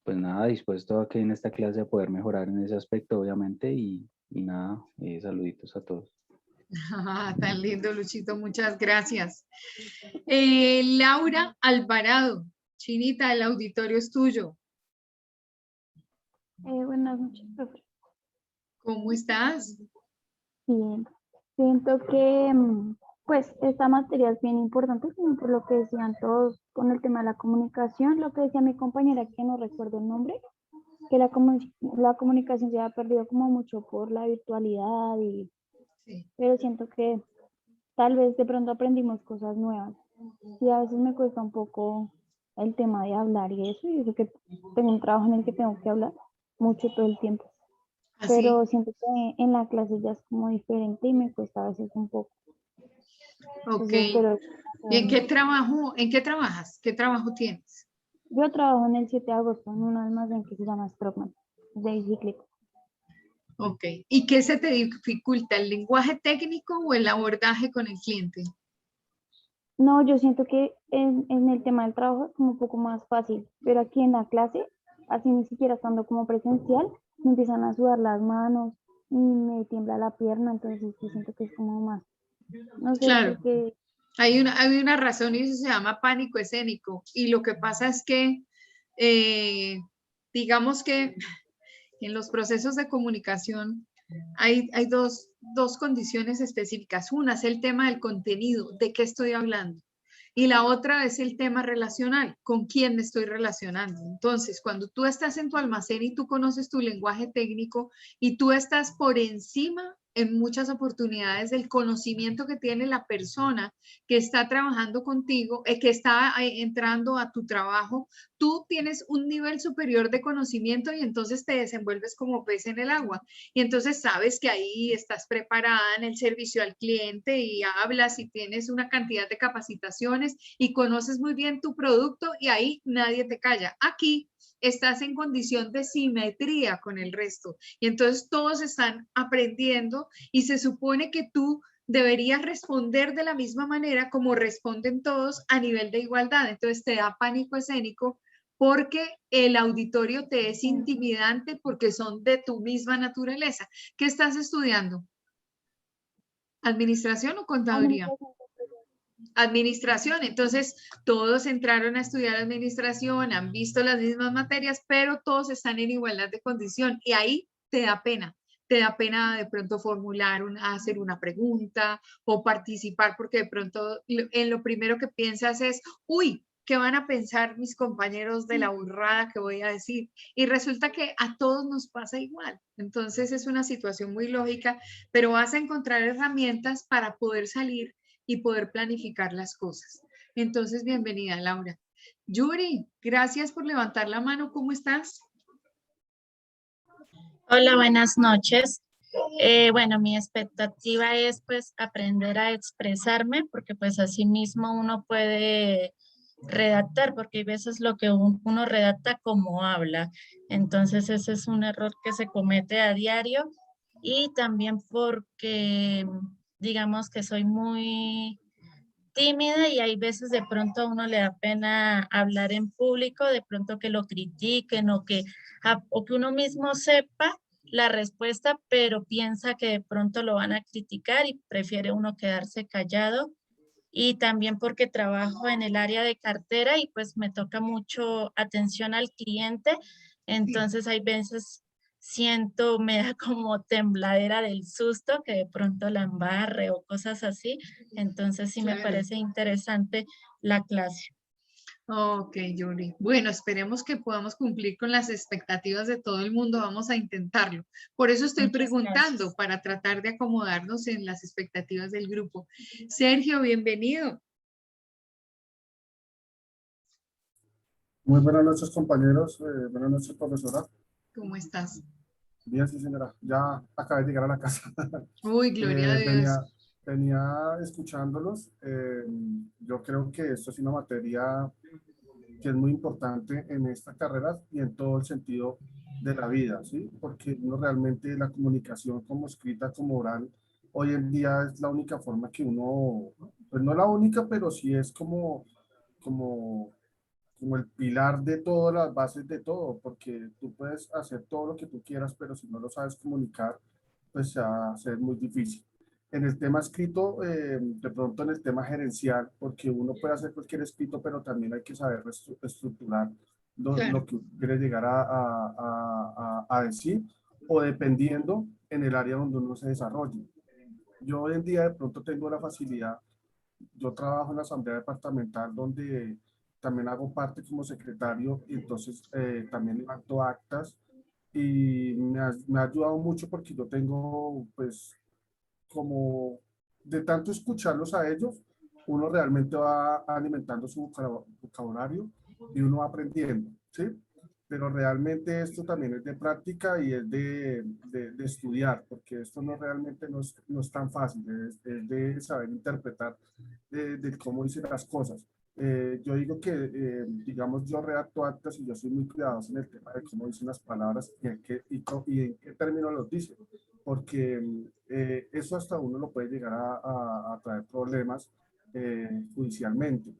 pues nada, dispuesto a que en esta clase a poder mejorar en ese aspecto, obviamente, y nada, saluditos a todos. Tan lindo, Luchito, muchas gracias. Laura Alvarado, Chinita, el auditorio es tuyo. Buenas noches, profe. ¿Cómo estás? Bien. Siento que pues esta materia es bien importante, como por lo que decían todos con el tema de la comunicación, lo que decía mi compañera, que no recuerdo el nombre, que la comunicación se ha perdido como mucho por la virtualidad, pero siento que tal vez de pronto aprendimos cosas nuevas. Y a veces me cuesta un poco el tema de hablar y eso, y eso que tengo un trabajo en el que tengo que hablar mucho todo el tiempo. Pero siento que en la clase ya es como diferente y me cuesta a veces un poco. Ok. Entonces, ¿Y en qué trabajas? ¿Qué trabajo tienes? Yo trabajo en el 7 de agosto en un almacén que se llama Strockman, de bicicleta. Ok. ¿Y qué se te dificulta, el lenguaje técnico o el abordaje con el cliente? No, yo siento que en el tema del trabajo es como un poco más fácil, pero aquí en la clase, así ni siquiera estando como presencial, me empiezan a sudar las manos y me tiembla la pierna, entonces yo siento que es como más, no sé, claro. porque... Hay una razón y eso se llama pánico escénico. Y lo que pasa es que, digamos que en los procesos de comunicación hay dos condiciones específicas. Una es el tema del contenido, de qué estoy hablando. Y la otra es el tema relacional, con quién me estoy relacionando. Entonces, cuando tú estás en tu almacén y tú conoces tu lenguaje técnico y tú estás por encima en muchas oportunidades del conocimiento que tiene la persona que está trabajando contigo, que está entrando a tu trabajo. Tú tienes un nivel superior de conocimiento y entonces te desenvuelves como pez en el agua. Y entonces sabes que ahí estás preparada en el servicio al cliente y hablas y tienes una cantidad de capacitaciones y conoces muy bien tu producto y ahí nadie te calla. Aquí estás en condición de simetría con el resto y entonces todos están aprendiendo y se supone que tú deberías responder de la misma manera como responden todos a nivel de igualdad. Entonces te da pánico escénico porque el auditorio te es intimidante porque son de tu misma naturaleza. ¿Qué estás estudiando? ¿Administración o contaduría? Administración. Entonces, todos entraron a estudiar administración, han visto las mismas materias, pero todos están en igualdad de condición y ahí te da pena. Te da pena de pronto formular, hacer una pregunta o participar porque de pronto en lo primero que piensas es, uy, ¿qué van a pensar mis compañeros de la burrada que voy a decir? Y resulta que a todos nos pasa igual. Entonces es una situación muy lógica, pero vas a encontrar herramientas para poder salir y poder planificar las cosas. Entonces, bienvenida, Laura. Yuri, gracias por levantar la mano. ¿Cómo estás? Hola, buenas noches. Bueno, mi expectativa es pues aprender a expresarme porque pues así mismo uno puede redactar porque hay veces lo que uno redacta como habla. Entonces ese es un error que se comete a diario y también porque digamos que soy muy tímida y hay veces de pronto a uno le da pena hablar en público, de pronto que lo critiquen o que uno mismo sepa la respuesta, pero piensa que de pronto lo van a criticar y prefiere uno quedarse callado. Y también porque trabajo en el área de cartera y pues me toca mucho atención al cliente, entonces hay veces me da como tembladera del susto que de pronto la embarre o cosas así, entonces sí me Claro. parece interesante la clase. Ok, Yuri. Bueno, esperemos que podamos cumplir con las expectativas de todo el mundo. Vamos a intentarlo. Por eso estoy Muchas preguntando, gracias. para tratar de acomodarnos en las expectativas del grupo. Sergio, bienvenido. Muy buenas noches, compañeros. Buenas noches, profesora. ¿Cómo estás? Bien, sí, señora. Ya acabé de llegar a la casa. Uy, gloria a Dios. Venía escuchándolos. Yo creo que esto es una materia que es muy importante en esta carrera y en todo el sentido de la vida, ¿sí? Porque uno realmente la comunicación como escrita, como oral, hoy en día es la única forma que uno, pues no la única, pero sí es como el pilar de todas las bases de todo, porque tú puedes hacer todo lo que tú quieras, pero si no lo sabes comunicar, pues se va a ser muy difícil. En el tema escrito, de pronto en el tema gerencial, porque uno puede hacer cualquier escrito, pero también hay que saber estructurar lo que quiere llegar a decir, o dependiendo en el área donde uno se desarrolle. Yo hoy en día de pronto tengo la facilidad, yo trabajo en la asamblea departamental donde también hago parte como secretario y entonces también levanto actas y me ha ayudado mucho porque yo tengo pues como de tanto escucharlos a ellos, uno realmente va alimentando su vocabulario y uno va aprendiendo, ¿sí? Pero realmente esto también es de práctica y es de estudiar, porque esto no realmente no es tan fácil, es de saber interpretar de cómo dicen las cosas. Yo digo que, digamos, yo redacto actas y yo soy muy cuidadoso en el tema de cómo dicen las palabras y en qué términos los dicen, porque eso hasta uno lo puede llegar a traer problemas judicialmente.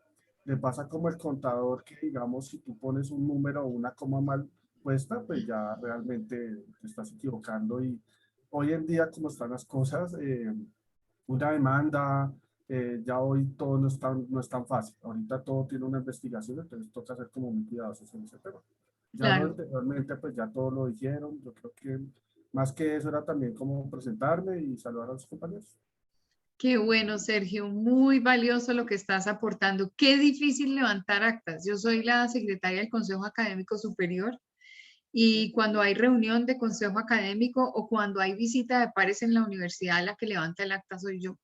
Le pasa como el contador que, digamos, si tú pones un número o una coma mal puesta, pues ya realmente te estás equivocando y hoy en día, como están las cosas, una demanda, ya hoy todo no es tan fácil. Ahorita todo tiene una investigación, entonces toca ser como muy cuidadosos en ese tema. Ya Claro. anteriormente, pues ya todo lo dijeron. Yo creo que más que eso era también como presentarme y saludar a los compañeros. Qué bueno, Sergio, muy valioso lo que estás aportando. Qué difícil levantar actas. Yo soy la secretaria del Consejo Académico Superior y cuando hay reunión de consejo académico o cuando hay visita de pares en la universidad, la que levanta el acta soy yo.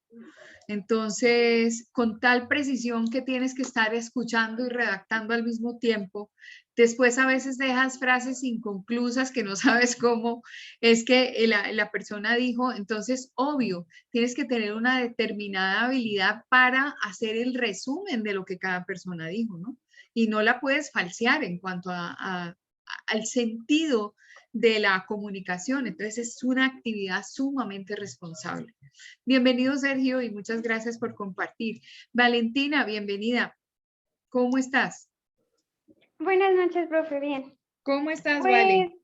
Entonces, con tal precisión que tienes que estar escuchando y redactando al mismo tiempo, después a veces dejas frases inconclusas que no sabes cómo es que la persona dijo. Entonces, obvio, tienes que tener una determinada habilidad para hacer el resumen de lo que cada persona dijo, ¿no? Y no la puedes falsear en cuanto al sentido de la comunicación. Entonces, es una actividad sumamente responsable. Bienvenido, Sergio, y muchas gracias por compartir. Valentina, bienvenida. ¿Cómo estás? Buenas noches, profe, bien. ¿Cómo estás, Pues, Vale?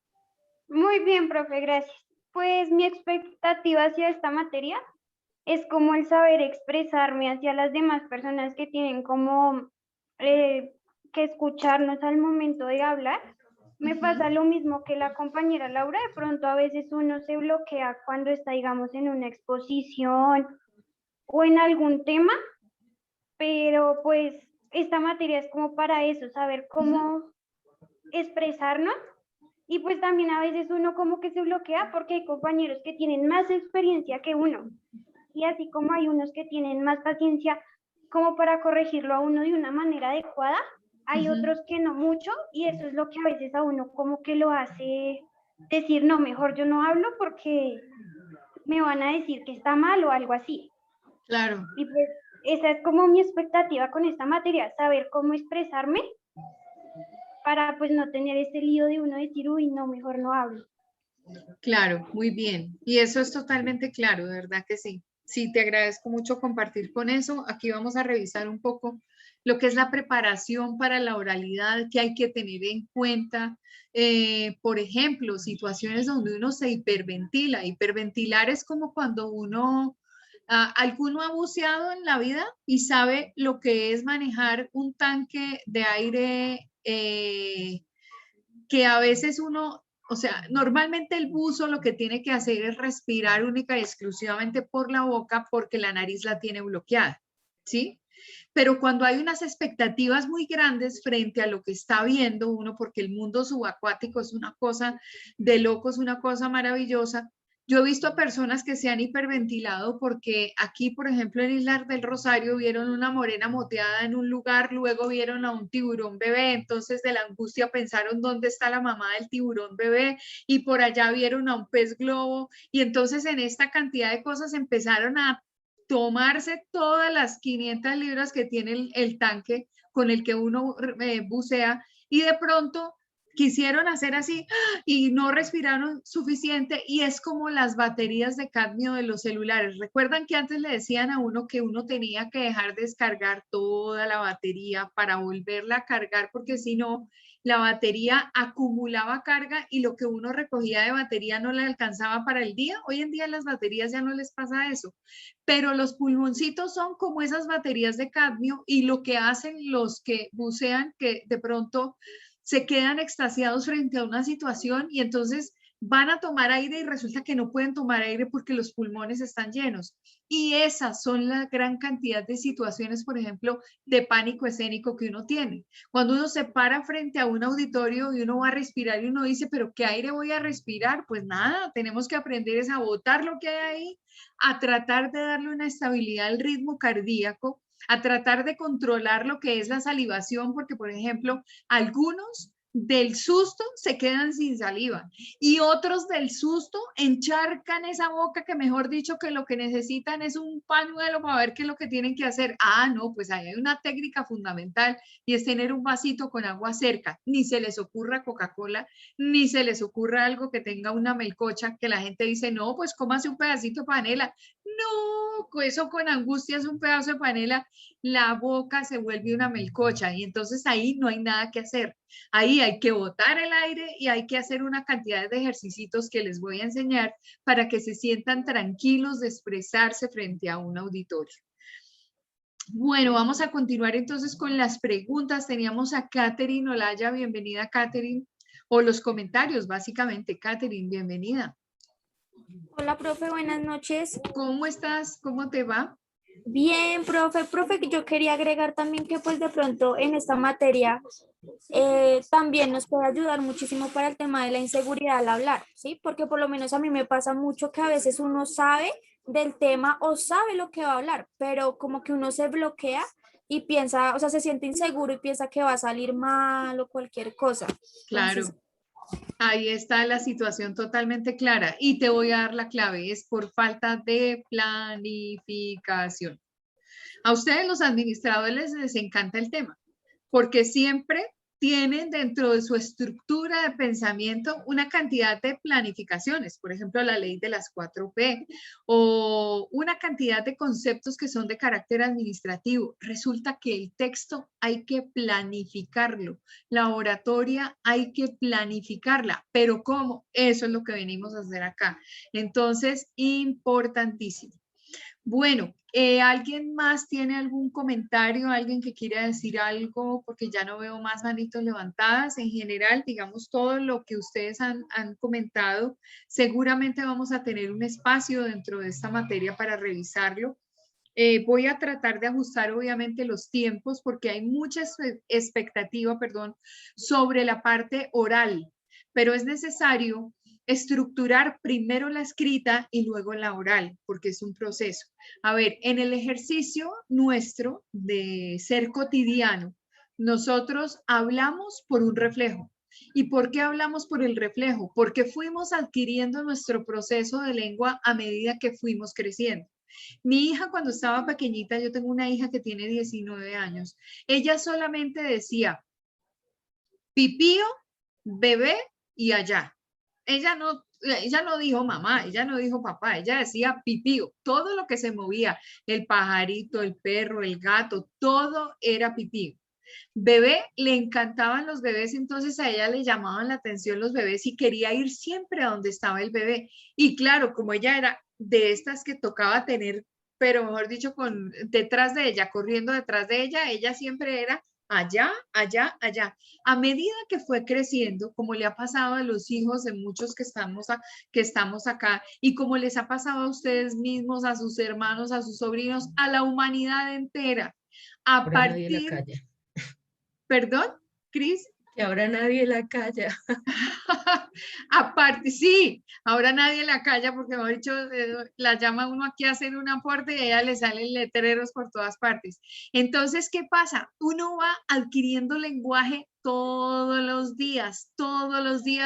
muy bien, profe, gracias. Pues mi expectativa hacia esta materia es como el saber expresarme hacia las demás personas que tienen como que escucharnos al momento de hablar. Me pasa lo mismo que la compañera Laura, de pronto a veces uno se bloquea cuando está, digamos, en una exposición o en algún tema, pero pues esta materia es como para eso, saber cómo expresarnos. Y pues también a veces uno como que se bloquea porque hay compañeros que tienen más experiencia que uno. Y así como hay unos que tienen más paciencia como para corregirlo a uno de una manera adecuada, hay otros que no mucho, y eso es lo que a veces a uno como que lo hace decir, no, mejor yo no hablo porque me van a decir que está mal o algo así. Claro. Y pues esa es como mi expectativa con esta materia, saber cómo expresarme para pues no tener ese lío de uno decir, uy, no, mejor no hablo. Claro, muy bien. Y eso es totalmente claro, de verdad que sí. Sí, te agradezco mucho compartir con eso. Aquí vamos a revisar un poco lo que es la preparación para la oralidad, que hay que tener en cuenta. Por ejemplo, situaciones donde uno se hiperventila. Hiperventilar es como cuando uno, alguno ha buceado en la vida y sabe lo que es manejar un tanque de aire que a veces uno, o sea, normalmente el buzo lo que tiene que hacer es respirar única y exclusivamente por la boca porque la nariz la tiene bloqueada, ¿sí? Pero cuando hay unas expectativas muy grandes frente a lo que está viendo uno, porque el mundo subacuático es una cosa de locos, una cosa maravillosa. Yo he visto a personas que se han hiperventilado porque aquí, por ejemplo, en Islas del Rosario vieron una morena moteada en un lugar, luego vieron a un tiburón bebé, entonces de la angustia pensaron dónde está la mamá del tiburón bebé y por allá vieron a un pez globo y entonces en esta cantidad de cosas empezaron a tomarse todas las 500 libras que tiene el tanque con el que uno bucea y de pronto quisieron hacer así y no respiraron suficiente y es como las baterías de cadmio de los celulares. ¿Recuerdan que antes le decían a uno que uno tenía que dejar descargar toda la batería para volverla a cargar porque si no la batería acumulaba carga y lo que uno recogía de batería no le alcanzaba para el día? Hoy en día las baterías ya no les pasa eso, pero los pulmoncitos son como esas baterías de cadmio y lo que hacen los que bucean que de pronto se quedan extasiados frente a una situación y entonces van a tomar aire y resulta que no pueden tomar aire porque los pulmones están llenos. Y esas son la gran cantidad de situaciones, por ejemplo, de pánico escénico que uno tiene. Cuando uno se para frente a un auditorio y uno va a respirar y uno dice, pero ¿qué aire voy a respirar? Pues nada, tenemos que aprender es a botar lo que hay ahí, a tratar de darle una estabilidad al ritmo cardíaco, a tratar de controlar lo que es la salivación, porque, por ejemplo, algunos del susto se quedan sin saliva y otros del susto encharcan esa boca que mejor dicho que lo que necesitan es un pañuelo para ver qué es lo que tienen que hacer. Ah, no, pues ahí hay una técnica fundamental y es tener un vasito con agua cerca. Ni se les ocurra Coca-Cola, ni se les ocurra algo que tenga una melcocha que la gente dice, no, pues cómase un pedacito de panela. No, eso con angustia es un pedazo de panela, la boca se vuelve una melcocha y entonces ahí no hay nada que hacer. Ahí hay que botar el aire y hay que hacer una cantidad de ejercicios que les voy a enseñar para que se sientan tranquilos de expresarse frente a un auditorio. Bueno, vamos a continuar entonces con las preguntas. Teníamos a Catherine Olaya, bienvenida Catherine, o los comentarios básicamente. Catherine, bienvenida. Hola, profe, buenas noches. ¿Cómo estás? ¿Cómo te va? Bien, profe, que yo quería agregar también que pues de pronto en esta materia también nos puede ayudar muchísimo para el tema de la inseguridad al hablar, ¿sí? Porque por lo menos a mí me pasa mucho que a veces uno sabe del tema o sabe lo que va a hablar, pero como que uno se bloquea y piensa, o sea, se siente inseguro y piensa que va a salir mal o cualquier cosa. Entonces, Claro, ahí está la situación totalmente clara y te voy a dar la clave, es por falta de planificación. A ustedes los administradores les encanta el tema porque siempre tienen dentro de su estructura de pensamiento una cantidad de planificaciones, por ejemplo, la ley de las 4P o una cantidad de conceptos que son de carácter administrativo. Resulta que el texto hay que planificarlo, la oratoria hay que planificarla, pero ¿cómo? Eso es lo que venimos a hacer acá. Entonces, importantísimo. Bueno, ¿alguien más tiene algún comentario? ¿Alguien que quiera decir algo? Porque ya no veo más manitos levantadas. En general, digamos, todo lo que ustedes han comentado, seguramente vamos a tener un espacio dentro de esta materia para revisarlo. Voy a tratar de ajustar obviamente los tiempos porque hay mucha expectativa, perdón, sobre la parte oral, pero es necesario estructurar primero la escrita y luego la oral, porque es un proceso. A ver, en el ejercicio nuestro de ser cotidiano, nosotros hablamos por un reflejo. ¿Y por qué hablamos por el reflejo? Porque fuimos adquiriendo nuestro proceso de lengua a medida que fuimos creciendo. Mi hija cuando estaba pequeñita, yo tengo una hija que tiene 19 años, ella solamente decía pipío, bebé y allá. Ella no dijo mamá, ella no dijo papá, ella decía pipío. Todo lo que se movía, el pajarito, el perro, el gato, todo era pipío. Bebé, le encantaban los bebés, entonces a ella le llamaban la atención los bebés y quería ir siempre a donde estaba el bebé. Y claro, como ella era de estas que tocaba tener, pero mejor dicho, detrás de ella, corriendo detrás de ella, ella siempre era allá, allá, allá. A medida que fue creciendo, como le ha pasado a los hijos de muchos que estamos acá y como les ha pasado a ustedes mismos, a sus hermanos, a sus sobrinos, a la humanidad entera, a Ahora nadie la partir, calla. perdón, Cris. Que ahora nadie la calla. Aparte, sí, ahora nadie la calla porque, mejor dicho, la llama uno aquí a hacer un aporte y a ella le salen letreros por todas partes. Entonces, ¿qué pasa? Uno va adquiriendo lenguaje todos los días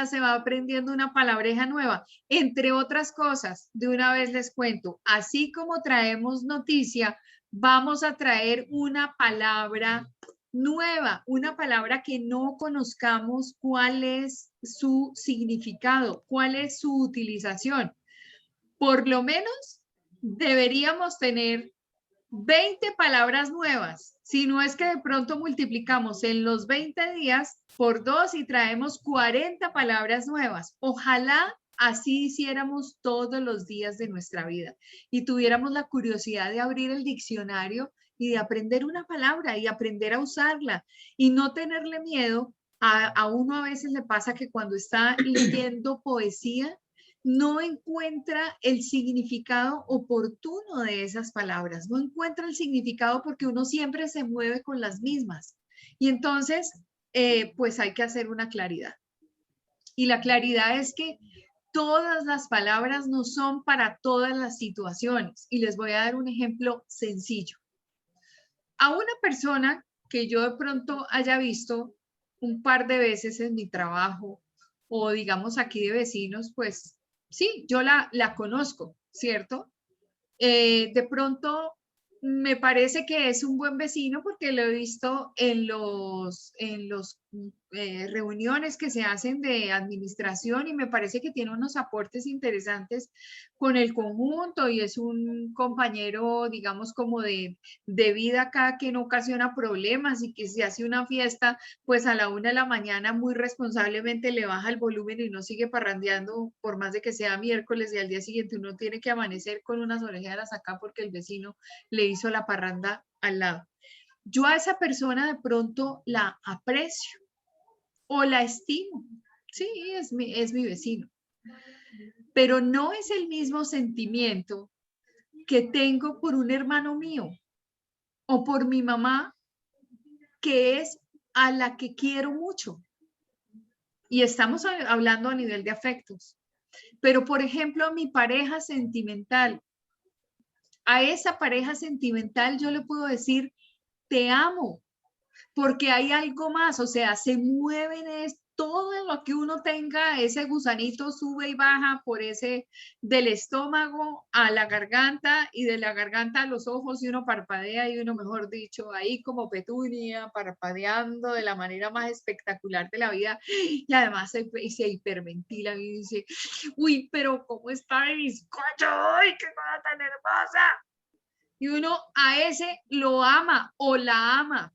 se va aprendiendo una palabreja nueva, entre otras cosas, de una vez les cuento, así como traemos noticia, vamos a traer una palabra nueva, una palabra que no conozcamos cuál es su significado, cuál es su utilización. Por lo menos deberíamos tener 20 palabras nuevas, si no es que de pronto multiplicamos en los 20 días por 2 y traemos 40 palabras nuevas. Ojalá así hiciéramos todos los días de nuestra vida y tuviéramos la curiosidad de abrir el diccionario y de aprender una palabra y aprender a usarla y no tenerle miedo. A uno a veces le pasa que cuando está leyendo poesía no encuentra el significado oportuno de esas palabras, no encuentra el significado porque uno siempre se mueve con las mismas. Y entonces, pues hay que hacer una claridad. Y la claridad es que todas las palabras no son para todas las situaciones. Y les voy a dar un ejemplo sencillo. A una persona que yo de pronto haya visto un par de veces en mi trabajo o digamos aquí de vecinos, pues sí, yo la conozco, ¿cierto? De pronto me parece que es un buen vecino porque lo he visto en los reuniones que se hacen de administración y me parece que tiene unos aportes interesantes con el conjunto y es un compañero, digamos, como de vida acá que no ocasiona problemas y que si hace una fiesta, pues a la 1 de la mañana muy responsablemente le baja el volumen y no sigue parrandeando por más de que sea miércoles y al día siguiente uno tiene que amanecer con unas orejeras acá porque el vecino le hizo la parranda al lado. Yo a esa persona de pronto la aprecio o la estimo. Sí, es mi vecino. Pero no es el mismo sentimiento que tengo por un hermano mío o por mi mamá, que es a la que quiero mucho. Y estamos hablando a nivel de afectos. Pero, por ejemplo, mi pareja sentimental, a esa pareja sentimental yo le puedo decir, te amo, porque hay algo más, o sea, se mueven todo lo que uno tenga, ese gusanito sube y baja por ese del estómago a la garganta y de la garganta a los ojos y uno parpadea y uno, mejor dicho, ahí como Petunia, parpadeando de la manera más espectacular de la vida y además se hiperventila y dice, uy, pero ¿cómo está mi bizcocho? ¡Uy, qué cosa tan hermosa! Y uno a ese lo ama o la ama.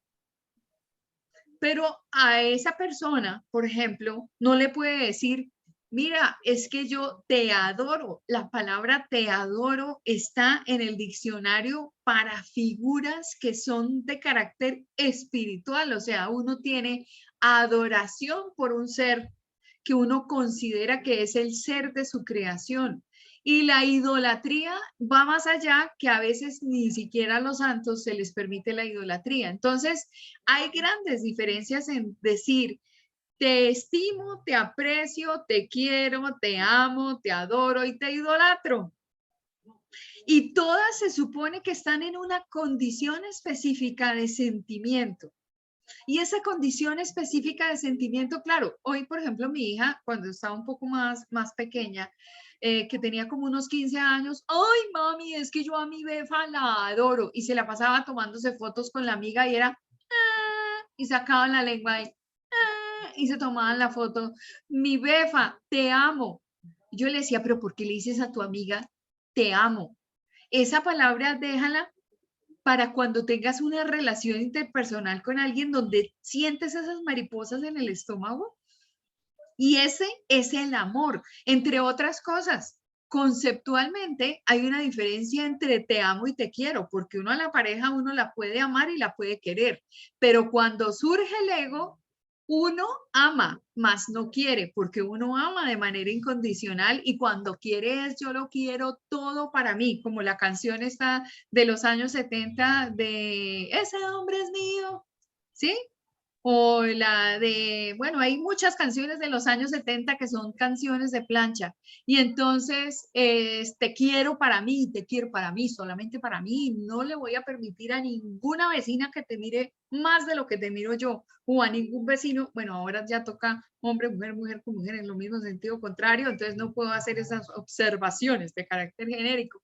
Pero a esa persona, por ejemplo, no le puede decir, mira, es que yo te adoro. La palabra te adoro está en el diccionario para figuras que son de carácter espiritual. O sea, uno tiene adoración por un ser que uno considera que es el ser de su creación. Y la idolatría va más allá, que a veces ni siquiera a los santos se les permite la idolatría. Entonces, hay grandes diferencias en decir, te estimo, te aprecio, te quiero, te amo, te adoro y te idolatro. Y todas se supone que están en una condición específica de sentimiento. Y esa condición específica de sentimiento, claro, hoy, por ejemplo, mi hija, cuando estaba un poco más pequeña, que tenía como unos 15 años, ay, mami, es que yo a mi befa la adoro, y se la pasaba tomándose fotos con la amiga y era, y sacaban la lengua y se tomaban la foto, mi befa, te amo. Yo le decía, pero ¿por qué le dices a tu amiga, te amo? Esa palabra déjala para cuando tengas una relación interpersonal con alguien donde sientes esas mariposas en el estómago. Y ese es el amor, entre otras cosas. Conceptualmente hay una diferencia entre te amo y te quiero, porque uno a la pareja uno la puede amar y la puede querer, pero cuando surge el ego, uno ama, mas no quiere, porque uno ama de manera incondicional y cuando quiere es yo lo quiero todo para mí, como la canción esta de los años 70 de ese hombre es mío, ¿sí? O la de, bueno, hay muchas canciones de los años 70 que son canciones de plancha. Y entonces, te quiero para mí, te quiero para mí, solamente para mí. No le voy a permitir a ninguna vecina que te mire más de lo que te miro yo. O a ningún vecino, bueno, ahora ya toca hombre, mujer, mujer con mujer en lo mismo sentido contrario. Entonces no puedo hacer esas observaciones de carácter genérico.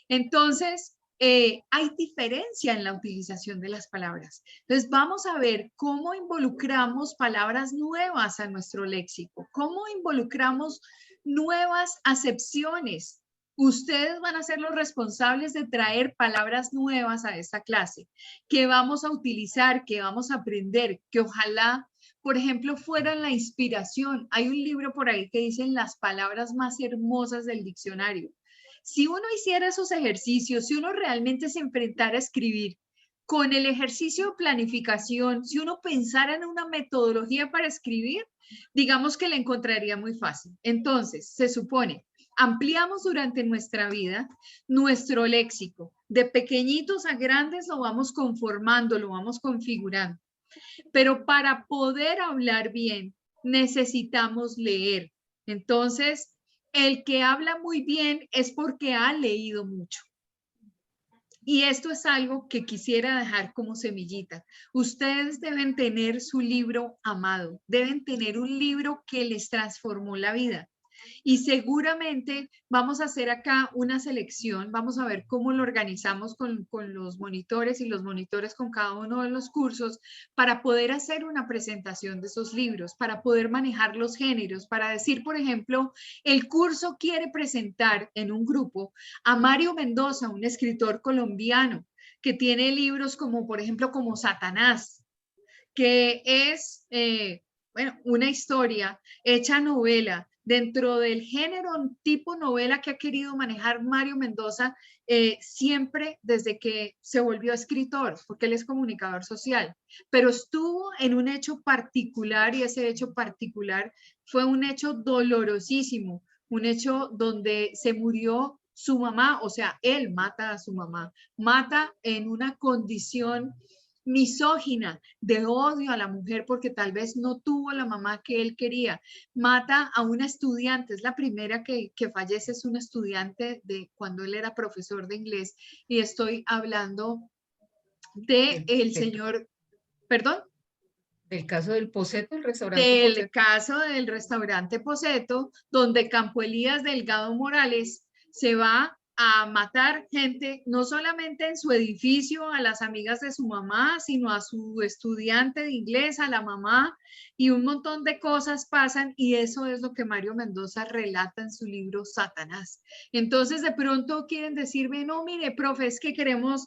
Entonces, hay diferencia en la utilización de las palabras. Entonces, vamos a ver cómo involucramos palabras nuevas a nuestro léxico, cómo involucramos nuevas acepciones. Ustedes van a ser los responsables de traer palabras nuevas a esta clase, que vamos a utilizar, que vamos a aprender, que ojalá, por ejemplo, fueran la inspiración. Hay un libro por ahí que dicen las palabras más hermosas del diccionario. Si uno hiciera esos ejercicios, si uno realmente se enfrentara a escribir con el ejercicio de planificación, si uno pensara en una metodología para escribir, digamos que la encontraría muy fácil. Entonces, se supone, ampliamos durante nuestra vida nuestro léxico. De pequeñitos a grandes lo vamos conformando, lo vamos configurando. Pero para poder hablar bien, necesitamos leer. Entonces, el que habla muy bien es porque ha leído mucho. Y esto es algo que quisiera dejar como semillita. Ustedes deben tener su libro amado, deben tener un libro que les transformó la vida. Y seguramente vamos a hacer acá una selección, vamos a ver cómo lo organizamos con los monitores y los monitores con cada uno de los cursos para poder hacer una presentación de esos libros, para poder manejar los géneros, para decir, por ejemplo, el curso quiere presentar en un grupo a Mario Mendoza, un escritor colombiano que tiene libros como, por ejemplo, como Satanás, que es, bueno, una historia hecha novela dentro del género tipo novela que ha querido manejar Mario Mendoza siempre desde que se volvió escritor, porque él es comunicador social, pero estuvo en un hecho particular y ese hecho particular fue un hecho dolorosísimo, un hecho donde se murió su mamá, o sea, él mata a su mamá, mata en una condición misógina, de odio a la mujer porque tal vez no tuvo la mamá que él quería, mata a una estudiante, es la primera que fallece, es una estudiante de cuando él era profesor de inglés, y estoy hablando de el señor, perdón. Del caso del Poseto, el restaurante Del Poseto. caso del restaurante Poseto, donde Campo Elías Delgado Morales se va a matar gente, no solamente en su edificio, a las amigas de su mamá, sino a su estudiante de inglés, a la mamá, y un montón de cosas pasan, y eso es lo que Mario Mendoza relata en su libro Satanás. Entonces, de pronto quieren decirme, no, mire, profe, es que queremos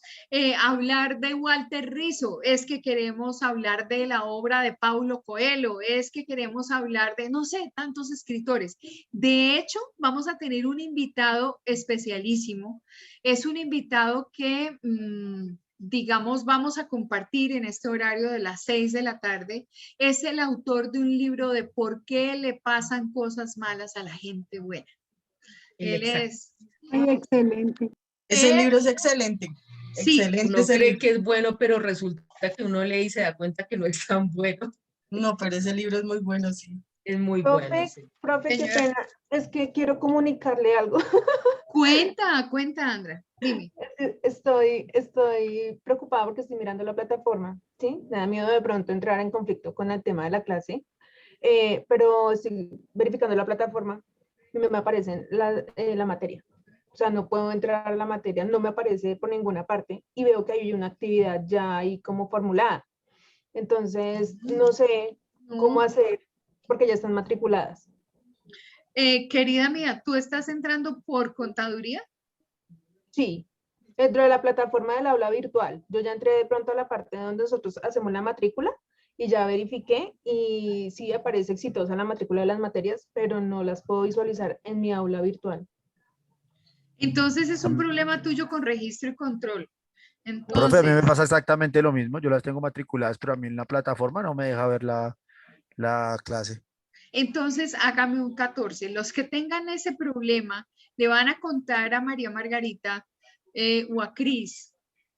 hablar de Walter Rizzo, es que queremos hablar de la obra de Paulo Coelho, es que queremos hablar de, no sé, tantos escritores. De hecho, vamos a tener un invitado especialísimo. Es un invitado que, digamos, vamos a compartir en este horario de las 6 de la tarde. Es el autor de un libro de por qué le pasan cosas malas a la gente buena. Él es... Ay, excelente. Ese libro es excelente. Sí, Excelente. Uno ese cree libro. que es bueno, pero resulta que uno lee y se da cuenta que no es tan bueno. No, pero ese libro es muy bueno, sí. Es muy Profe, bueno, sí. profe, qué Señora. pena, es que quiero comunicarle algo. Cuenta, Andra, dime. Estoy preocupada porque estoy mirando la plataforma, ¿sí? Me da miedo de pronto entrar en conflicto con el tema de la clase, pero estoy verificando la plataforma y me aparece la materia. O sea, no puedo entrar a la materia, no me aparece por ninguna parte y veo que hay una actividad ya ahí como formulada. Entonces, no sé cómo hacer porque ya están matriculadas. Querida mía, ¿tú estás entrando por contaduría? Sí, dentro de la plataforma del aula virtual. Yo ya entré de pronto a la parte donde nosotros hacemos la matrícula y ya verifiqué y sí aparece exitosa la matrícula de las materias, pero no las puedo visualizar en mi aula virtual. Entonces es un problema tuyo con registro y control. Profe, a mí me Entonces, pasa exactamente lo mismo. Yo las tengo matriculadas, pero a mí en la plataforma no me deja ver la clase. entonces hágame un 14. Los que tengan ese problema le van a contar a María Margarita o a Cris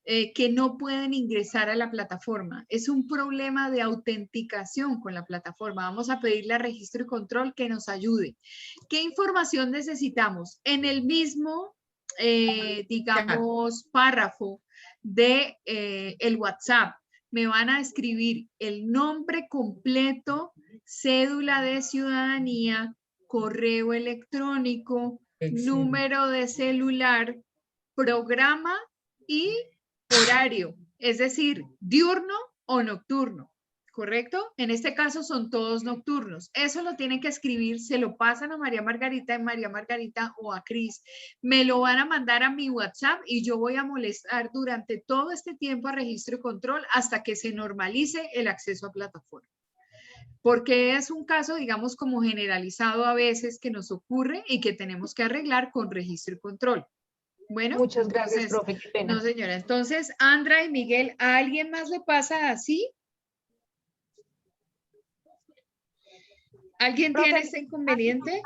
que no pueden ingresar a la plataforma. Es un problema de autenticación con la plataforma. Vamos a pedirle a registro y control que nos ayude. ¿Qué información necesitamos? En el mismo, digamos, párrafo de el WhatsApp, me van a escribir el nombre completo, cédula de ciudadanía, correo electrónico, número de celular, programa y horario, es decir, diurno o nocturno, ¿correcto? En este caso son todos nocturnos. Eso lo tienen que escribir, se lo pasan a María Margarita o a Cris. Me lo van a mandar a mi WhatsApp y yo voy a molestar durante todo este tiempo a registro y control hasta que se normalice el acceso a plataforma. Porque es un caso, digamos, como generalizado a veces que nos ocurre y que tenemos que arreglar con registro y control. Bueno, muchas gracias, entonces, profe, qué pena. no, señora. Entonces, Andra y Miguel, ¿a alguien más le pasa así? ¿Alguien Profe, tiene ese inconveniente?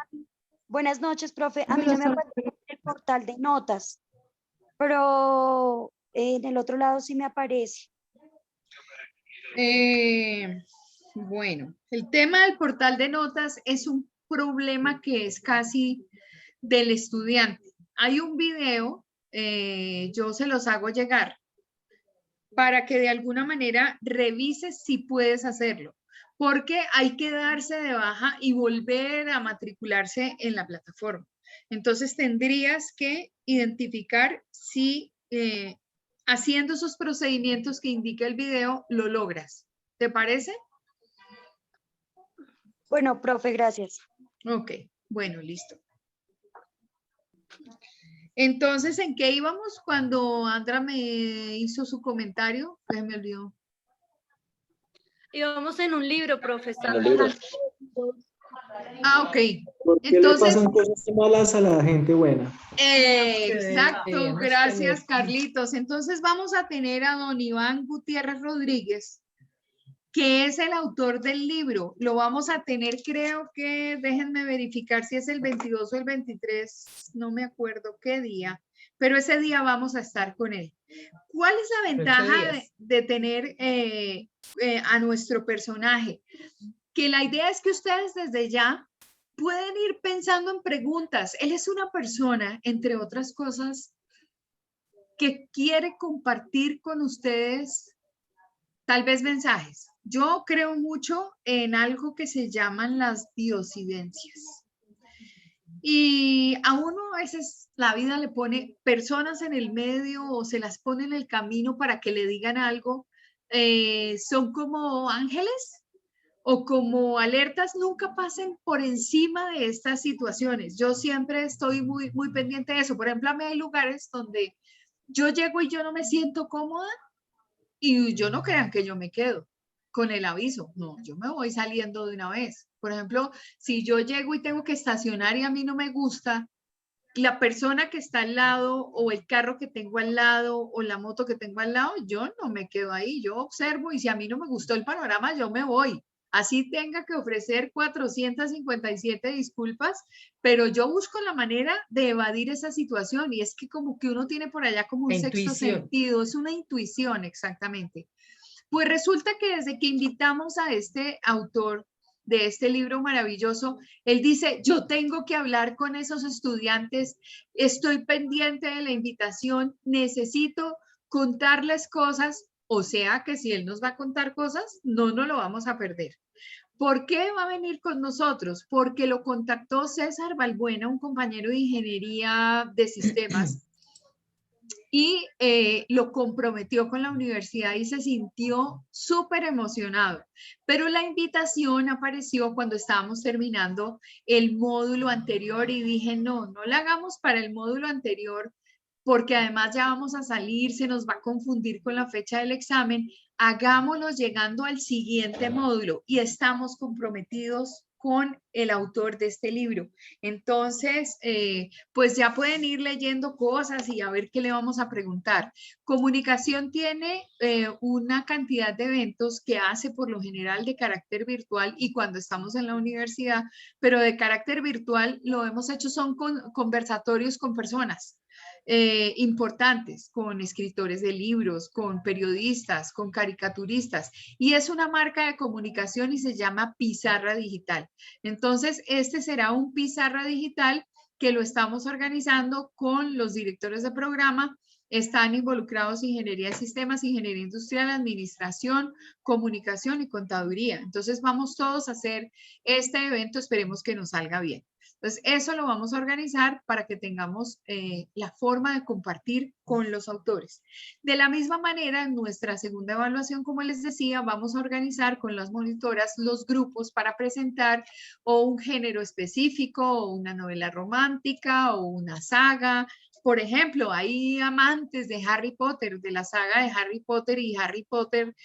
Buenas noches, profe. A mí no me aparece el portal de notas, pero en el otro lado sí me aparece. Bueno, el tema del portal de notas es un problema que es casi del estudiante. Hay un video, yo se los hago llegar para que de alguna manera revises si puedes hacerlo, porque hay que darse de baja y volver a matricularse en la plataforma. Entonces tendrías que identificar si haciendo esos procedimientos que indica el video lo logras. ¿Te parece? Bueno, profe, gracias. Ok, bueno, listo. Entonces, ¿en qué íbamos cuando Andra me hizo su comentario? Se me olvidó. Íbamos en un libro, profe. Ah, ok. ¿Por qué Entonces, le pasan cosas malas a la gente buena? Exacto, gracias Carlitos. Entonces vamos a tener a don Iván Gutiérrez Rodríguez, que es el autor del libro. Lo vamos a tener, creo que, déjenme verificar si es el 22 o el 23, no me acuerdo qué día, pero ese día vamos a estar con él. ¿Cuál es la ventaja de tener a nuestro personaje? Que la idea es que ustedes desde ya pueden ir pensando en preguntas. Él es una persona, entre otras cosas, que quiere compartir con ustedes tal vez mensajes. Yo creo mucho en algo que se llaman las diosidencias. Y a uno a veces la vida le pone personas en el medio o se las pone en el camino para que le digan algo. Son como ángeles o como alertas, nunca pasen por encima de estas situaciones. Yo siempre estoy muy, muy pendiente de eso. Por ejemplo, a mí hay lugares donde yo llego y yo no me siento cómoda y yo no crean que yo me quedo con el aviso. No, yo me voy saliendo de una vez. Por ejemplo, si yo llego y tengo que estacionar y a mí no me gusta, la persona que está al lado o el carro que tengo al lado o la moto que tengo al lado, yo no me quedo ahí, yo observo y si a mí no me gustó el panorama, yo me voy. Así tenga que ofrecer 457 disculpas, pero yo busco la manera de evadir esa situación y es que como que uno tiene por allá como un sexto sentido, es una intuición exactamente. Pues resulta que desde que invitamos a este autor de este libro maravilloso, él dice, yo tengo que hablar con esos estudiantes, estoy pendiente de la invitación, necesito contarles cosas, o sea que si él nos va a contar cosas, no nos lo vamos a perder. ¿Por qué va a venir con nosotros? Porque lo contactó César Balbuena, un compañero de ingeniería de sistemas, y lo comprometió con la universidad y se sintió súper emocionado. Pero la invitación apareció cuando estábamos terminando el módulo anterior y dije, no la hagamos para el módulo anterior porque además ya vamos a salir, se nos va a confundir con la fecha del examen, hagámoslo llegando al siguiente módulo y estamos comprometidos con el autor de este libro. Entonces, pues ya pueden ir leyendo cosas y a ver qué le vamos a preguntar. Comunicación tiene una cantidad de eventos que hace por lo general de carácter virtual y cuando estamos en la universidad, pero de carácter virtual lo hemos hecho son conversatorios con personas. Importantes, con escritores de libros, con periodistas, con caricaturistas, y es una marca de comunicación y se llama Pizarra Digital. Entonces, este será un Pizarra Digital que lo estamos organizando con los directores de programa. Están involucrados ingeniería de sistemas, ingeniería industrial, administración, comunicación y contaduría. Entonces, vamos todos a hacer este evento, esperemos que nos salga bien. Entonces, eso lo vamos a organizar para que tengamos la forma de compartir con los autores. De la misma manera, en nuestra segunda evaluación, como les decía, vamos a organizar con las monitoras los grupos para presentar o un género específico, o una novela romántica, o una saga. Por ejemplo, hay amantes de Harry Potter, de la saga de Harry Potter, y Harry Potter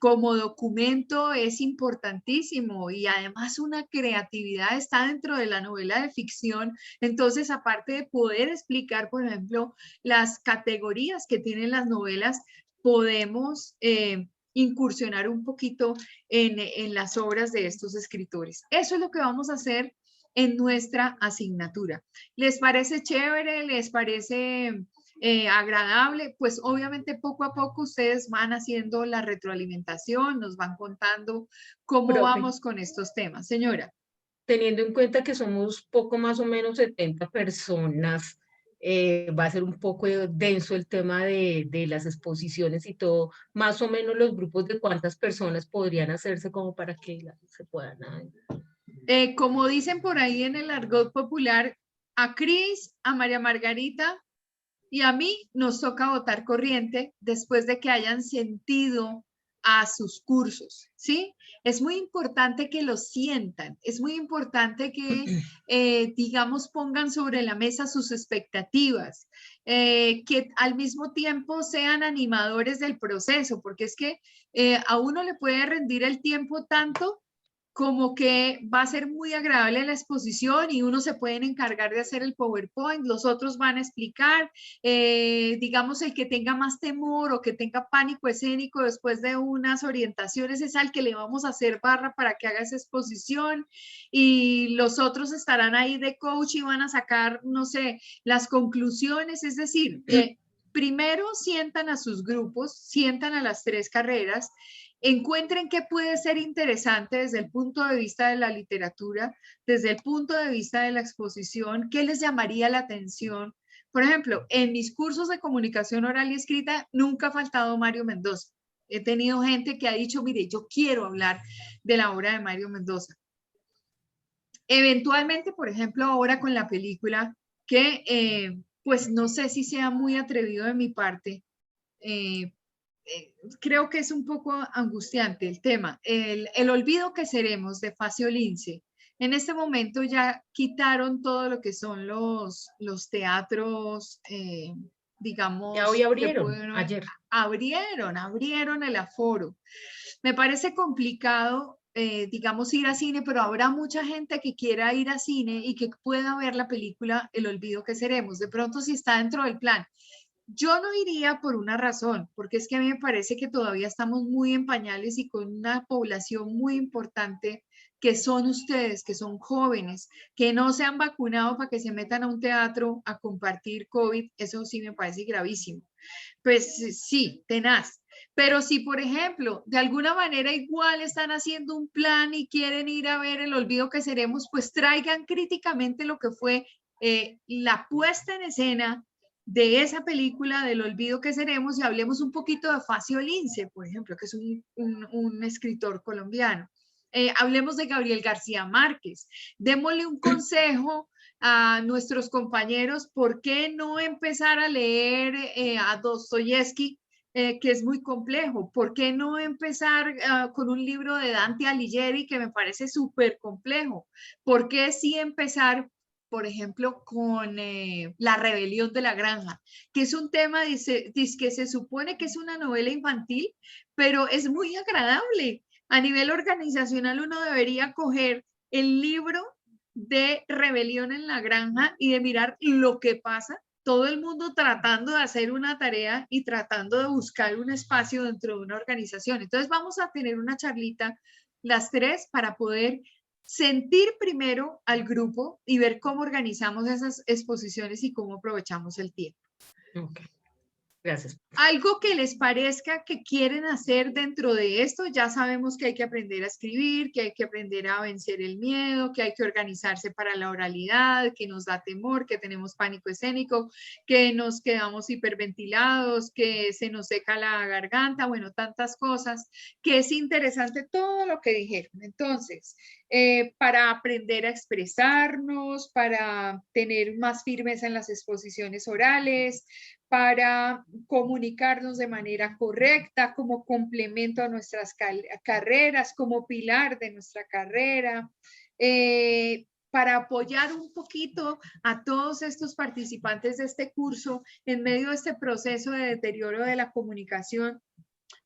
como documento es importantísimo y además una creatividad está dentro de la novela de ficción. Entonces, aparte de poder explicar, por ejemplo, las categorías que tienen las novelas, podemos incursionar un poquito en las obras de estos escritores. Eso es lo que vamos a hacer en nuestra asignatura. ¿Les parece chévere? ¿Les parece agradable? Pues obviamente poco a poco ustedes van haciendo la retroalimentación, nos van contando cómo vamos con estos temas. Señora. Teniendo en cuenta que somos poco más o menos 70 personas, va a ser un poco denso el tema de las exposiciones y todo. Más o menos los grupos de cuántas personas podrían hacerse como para que se puedan... como dicen por ahí en el argot popular, a Cris, a María Margarita y a mí nos toca votar corriente después de que hayan sentido a sus cursos, ¿sí? Es muy importante que lo sientan, es muy importante que, digamos, pongan sobre la mesa sus expectativas, que al mismo tiempo sean animadores del proceso, porque es que a uno le puede rendir el tiempo tanto como que va a ser muy agradable la exposición y unos se pueden encargar de hacer el PowerPoint, los otros van a explicar, digamos el que tenga más temor o que tenga pánico escénico después de unas orientaciones es al que le vamos a hacer barra para que haga esa exposición y los otros estarán ahí de coach y van a sacar, no sé, las conclusiones, es decir, primero sientan a sus grupos, sientan a las 3 carreras, encuentren qué puede ser interesante desde el punto de vista de la literatura, desde el punto de vista de la exposición, qué les llamaría la atención. Por ejemplo, en mis cursos de comunicación oral y escrita nunca ha faltado Mario Mendoza. He tenido gente que ha dicho, mire, yo quiero hablar de la obra de Mario Mendoza. Eventualmente, por ejemplo, ahora con la película, que pues no sé si sea muy atrevido de mi parte, creo que es un poco angustiante el tema. El olvido que seremos de Facio Lince. En este momento ya quitaron todo lo que son los teatros, digamos. Ya hoy abrieron, ayer. Abrieron el aforo. Me parece complicado, digamos, ir a cine, pero habrá mucha gente que quiera ir a cine y que pueda ver la película El olvido que seremos. De pronto, si está dentro del plan. Yo no iría por una razón, porque es que a mí me parece que todavía estamos muy en pañales y con una población muy importante que son ustedes, que son jóvenes, que no se han vacunado para que se metan a un teatro a compartir COVID, eso sí me parece gravísimo. Pues sí, tenaz. Pero si, por ejemplo, de alguna manera igual están haciendo un plan y quieren ir a ver El olvido que seremos, pues traigan críticamente lo que fue la puesta en escena de esa película del olvido que seremos y hablemos un poquito de Facio Lince, por ejemplo, que es un escritor colombiano. Hablemos de Gabriel García Márquez. Démosle un consejo a nuestros compañeros, ¿por qué no empezar a leer a Dostoyevsky, que es muy complejo? ¿Por qué no empezar con un libro de Dante Alighieri, que me parece súper complejo? ¿Por qué sí empezar, por ejemplo, con La rebelión de la granja, que es un tema, dice que se supone que es una novela infantil, pero es muy agradable? A nivel organizacional uno debería coger el libro de Rebelión en la granja y de mirar lo que pasa, todo el mundo tratando de hacer una tarea y tratando de buscar un espacio dentro de una organización. Entonces vamos a tener una charlita las 3 para poder sentir primero al grupo y ver cómo organizamos esas exposiciones y cómo aprovechamos el tiempo. Okay. Gracias. Algo que les parezca que quieren hacer dentro de esto, ya sabemos que hay que aprender a escribir, que hay que aprender a vencer el miedo, que hay que organizarse para la oralidad, que nos da temor, que tenemos pánico escénico, que nos quedamos hiperventilados, que se nos seca la garganta, bueno, tantas cosas, que es interesante todo lo que dijeron. Entonces, para aprender a expresarnos, para tener más firmeza en las exposiciones orales, para comunicarnos de manera correcta, como complemento a nuestras carreras, como pilar de nuestra carrera, para apoyar un poquito a todos estos participantes de este curso en medio de este proceso de deterioro de la comunicación.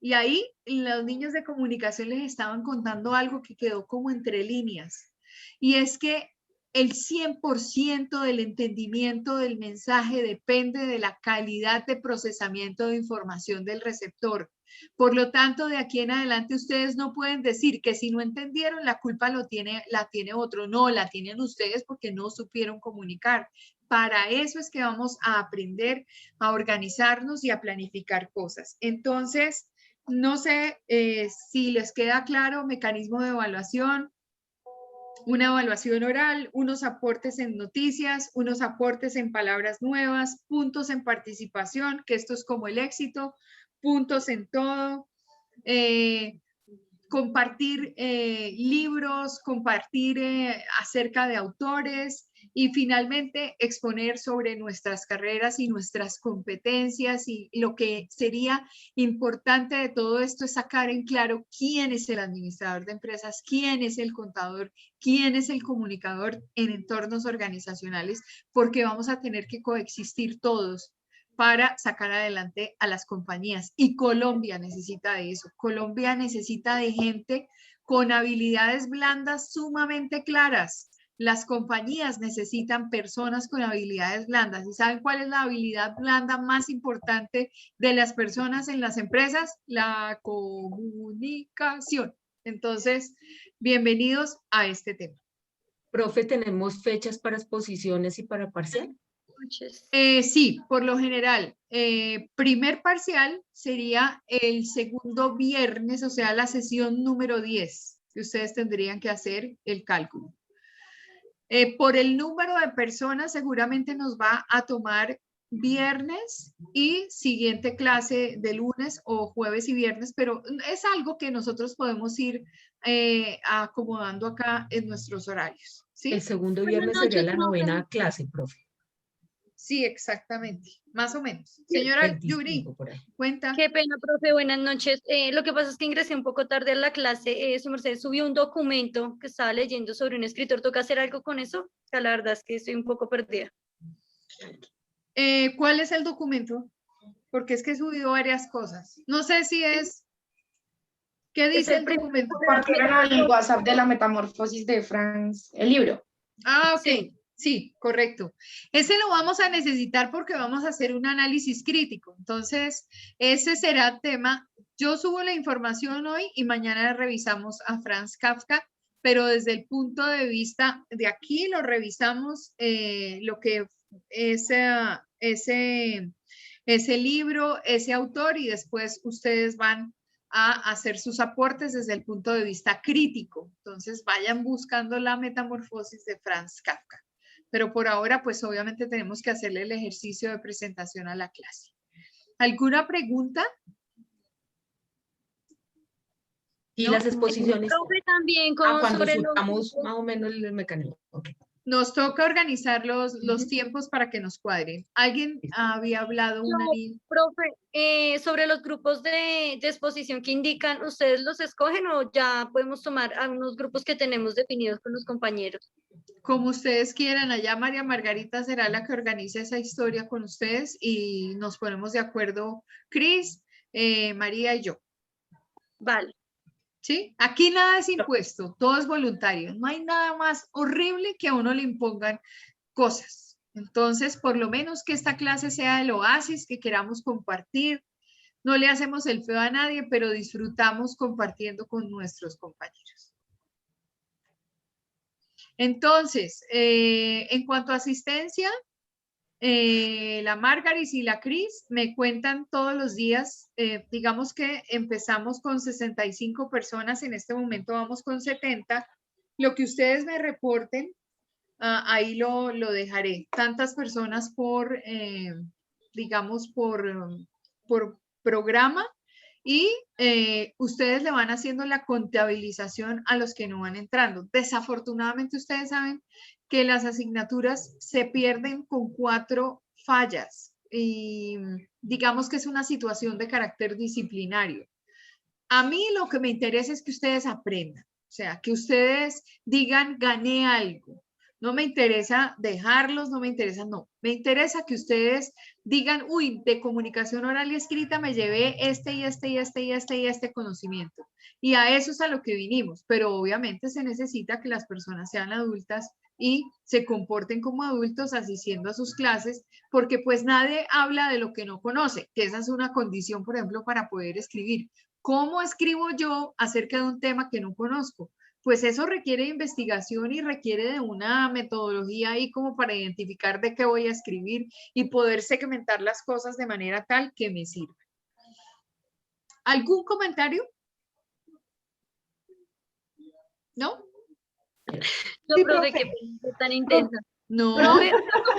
Y ahí los niños de comunicación les estaban contando algo que quedó como entre líneas, y es que el 100% del entendimiento del mensaje depende de la calidad de procesamiento de información del receptor. Por lo tanto, de aquí en adelante ustedes no pueden decir que si no entendieron, la culpa la tiene otro. No, la tienen ustedes porque no supieron comunicar. Para eso es que vamos a aprender a organizarnos y a planificar cosas. Entonces, no sé si les queda claro, mecanismo de evaluación, una evaluación oral, unos aportes en noticias, unos aportes en palabras nuevas, puntos en participación, que esto es como el éxito, puntos en todo, compartir libros, compartir acerca de autores y finalmente exponer sobre nuestras carreras y nuestras competencias, y lo que sería importante de todo esto es sacar en claro quién es el administrador de empresas, quién es el contador, quién es el comunicador en entornos organizacionales, porque vamos a tener que coexistir todos para sacar adelante a las compañías. Y Colombia necesita de eso. Colombia necesita de gente con habilidades blandas sumamente claras. Las compañías necesitan personas con habilidades blandas. ¿Y saben cuál es la habilidad blanda más importante de las personas en las empresas? La comunicación. Entonces, bienvenidos a este tema. Profe, ¿tenemos fechas para exposiciones y para parcial? Sí, por lo general, primer parcial sería el segundo viernes, o sea, la sesión número 10, que ustedes tendrían que hacer el cálculo. Por el número de personas seguramente nos va a tomar viernes y siguiente clase de lunes o jueves y viernes, pero es algo que nosotros podemos ir acomodando acá en nuestros horarios. ¿Sí? El segundo viernes sería la novena clase, profe. Sí, exactamente, más o menos. Señora Yuri, cuenta. Qué pena, profe, buenas noches. Lo que pasa es que ingresé un poco tarde a la clase. Su merced subió un documento que estaba leyendo sobre un escritor. ¿Toca hacer algo con eso? O sea, la verdad es que estoy un poco perdida. ¿Cuál es el documento? Porque es que he subido varias cosas. No sé si es... ¿Qué dice el documento? Compartieron el WhatsApp de la metamorfosis de Franz, el libro. Ah, ok. Sí, correcto. Ese lo vamos a necesitar porque vamos a hacer un análisis crítico. Entonces, ese será el tema. Yo subo la información hoy y mañana revisamos a Franz Kafka, pero desde el punto de vista de aquí lo revisamos lo que es ese libro, ese autor, y después ustedes van a hacer sus aportes desde el punto de vista crítico. Entonces, vayan buscando la metamorfosis de Franz Kafka. Pero por ahora, pues obviamente tenemos que hacerle el ejercicio de presentación a la clase. ¿Alguna pregunta? Y las exposiciones. Profe, también cuando sobre surtamos más o menos el mecanismo. Okay. Nos toca organizar los tiempos para que nos cuadren. ¿Alguien había hablado una niña? Profe, sobre los grupos de exposición que indican, ¿ustedes los escogen o ya podemos tomar a unos grupos que tenemos definidos con los compañeros? Como ustedes quieran, allá María Margarita será la que organice esa historia con ustedes y nos ponemos de acuerdo, Cris, María y yo. Vale. ¿Sí? Aquí nada es impuesto, todo es voluntario. No hay nada más horrible que a uno le impongan cosas. Entonces, por lo menos que esta clase sea el oasis que queramos compartir. No le hacemos el feo a nadie, pero disfrutamos compartiendo con nuestros compañeros. Entonces, en cuanto a asistencia, la Margaris y la Cris me cuentan todos los días. Digamos que empezamos con 65 personas, en este momento vamos con 70. Lo que ustedes me reporten, ahí lo dejaré. Tantas personas por, digamos, por programa. Y ustedes le van haciendo la contabilización a los que no van entrando. Desafortunadamente ustedes saben que las asignaturas se pierden con 4 fallas y digamos que es una situación de carácter disciplinario. A mí lo que me interesa es que ustedes aprendan, o sea, que ustedes digan gané algo. No me interesa dejarlos, no me interesa, no. Me interesa que ustedes digan, uy, de comunicación oral y escrita me llevé este conocimiento. Y a eso es a lo que vinimos. Pero obviamente se necesita que las personas sean adultas y se comporten como adultos asistiendo a sus clases, porque pues nadie habla de lo que no conoce, que esa es una condición, por ejemplo, para poder escribir. ¿Cómo escribo yo acerca de un tema que no conozco? Pues eso requiere investigación y requiere de una metodología ahí como para identificar de qué voy a escribir y poder segmentar las cosas de manera tal que me sirva. ¿Algún comentario? ¿No? No, profe, que tan intensa. No,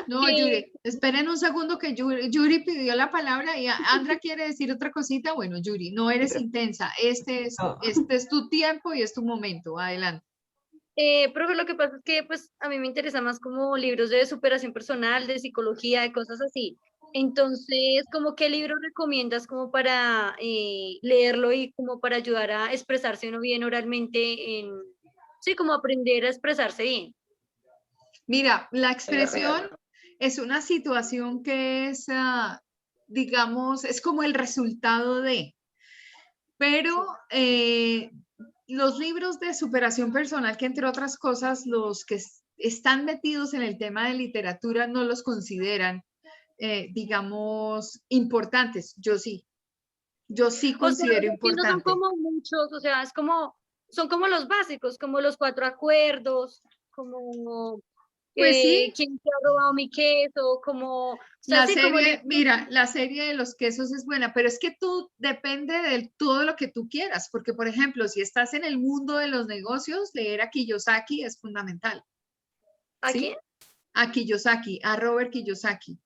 no, Yuri, esperen un segundo que Yuri pidió la palabra y Andra quiere decir otra cosita. Bueno, Yuri, no eres intensa, este es tu tiempo y es tu momento, adelante. Profe, lo que pasa es que pues a mí me interesa más como libros de superación personal, de psicología, de cosas así. Entonces, ¿cómo qué libro recomiendas como para leerlo y como para ayudar a expresarse uno bien oralmente sí, como aprender a expresarse bien? Mira, la expresión es una situación que es, digamos, es como el resultado de, pero los libros de superación personal, que entre otras cosas los que están metidos en el tema de literatura no los consideran, digamos, importantes. Yo sí considero No son importante. como muchos, o sea, son como los básicos, como los 4 acuerdos, como Pues sí. quién se ha robado mi queso, como, o sea, La sí, como serie, mira, la serie de los quesos es buena, pero es que tú depende de todo lo que tú quieras, porque por ejemplo, si estás en el mundo de los negocios, leer a Kiyosaki es fundamental. ¿A ¿sí? quién? A Kiyosaki, a Robert Kiyosaki,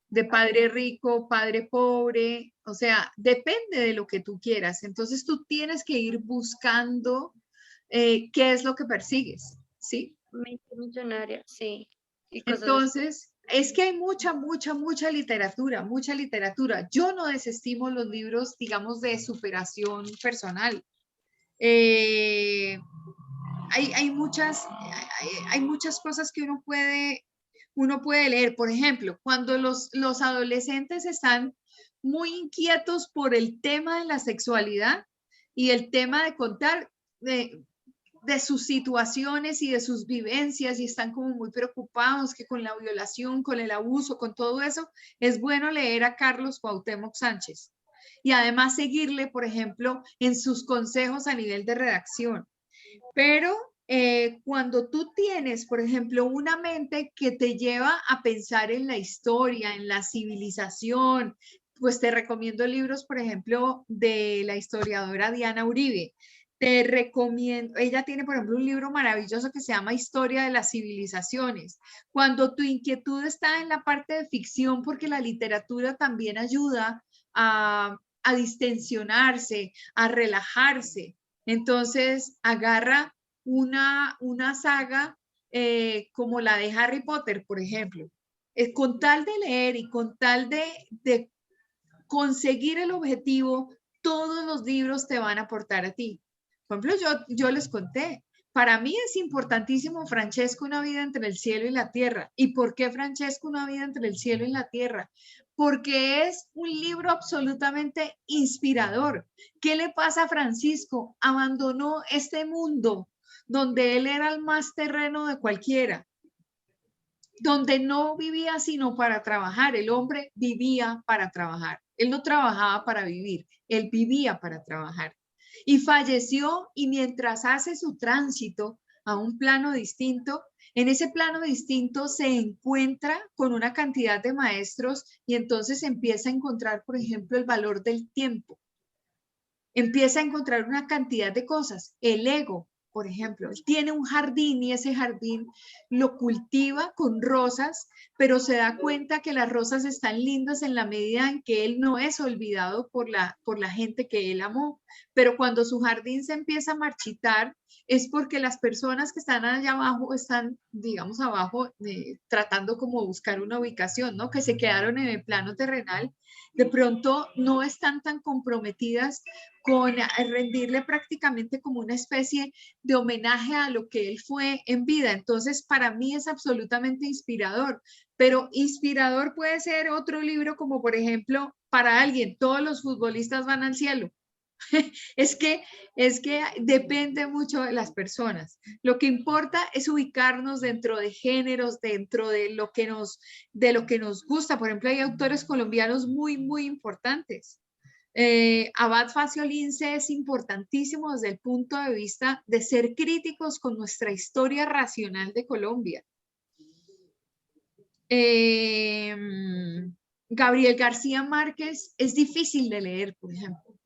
de Padre Rico, Padre Pobre, o sea, depende de lo que tú quieras. Entonces tú tienes que ir buscando qué es lo que persigues, ¿sí? Mente millonaria, sí. Y cosas así. Entonces, es que hay mucha literatura, mucha literatura. Yo no desestimo los libros, digamos, de superación personal. Hay muchas cosas que uno puede leer. Por ejemplo, cuando los adolescentes están muy inquietos por el tema de la sexualidad y el tema de contar de sus situaciones y de sus vivencias y están como muy preocupados que con la violación, con el abuso, con todo eso, es bueno leer a Carlos Cuauhtémoc Sánchez y además seguirle, por ejemplo, en sus consejos a nivel de redacción. Pero cuando tú tienes, por ejemplo, una mente que te lleva a pensar en la historia, en la civilización, pues te recomiendo libros, por ejemplo, de la historiadora Diana Uribe. Te recomiendo, ella tiene, por ejemplo, un libro maravilloso que se llama Historia de las Civilizaciones. Cuando tu inquietud está en la parte de ficción, porque la literatura también ayuda a distensionarse, a relajarse. Entonces, agarra una saga como la de Harry Potter, por ejemplo. Con tal de leer y con tal de conseguir el objetivo, todos los libros te van a aportar a ti. Por ejemplo, yo les conté, para mí es importantísimo Francesco, una vida entre el cielo y la tierra. ¿Y por qué Francesco, una vida entre el cielo y la tierra? Porque es un libro absolutamente inspirador. ¿Qué le pasa a Francisco? Abandonó este mundo donde él era el más terreno de cualquiera, donde no vivía sino para trabajar. El hombre vivía para trabajar. Él no trabajaba para vivir, él vivía para trabajar. Y falleció, y mientras hace su tránsito a un plano distinto, en ese plano distinto se encuentra con una cantidad de maestros y entonces empieza a encontrar, por ejemplo, el valor del tiempo. Empieza a encontrar una cantidad de cosas. El ego, por ejemplo, él tiene un jardín y ese jardín lo cultiva con rosas, pero se da cuenta que las rosas están lindas en la medida en que él no es olvidado por la gente que él amó. Pero cuando su jardín se empieza a marchitar, es porque las personas que están allá abajo están, digamos, abajo, tratando como de buscar una ubicación, ¿no? Que se quedaron en el plano terrenal, de pronto no están tan comprometidas con rendirle prácticamente como una especie de homenaje a lo que él fue en vida. Entonces, para mí es absolutamente inspirador, pero inspirador puede ser otro libro como, por ejemplo, para alguien, todos los futbolistas van al cielo. Es que depende mucho de las personas. Lo que importa es ubicarnos dentro de géneros, dentro de lo que nos gusta. Por ejemplo, hay autores colombianos muy, muy importantes. Abad Facio Lince es importantísimo desde el punto de vista de ser críticos con nuestra historia racional de Colombia. Gabriel García Márquez es difícil de leer, por ejemplo.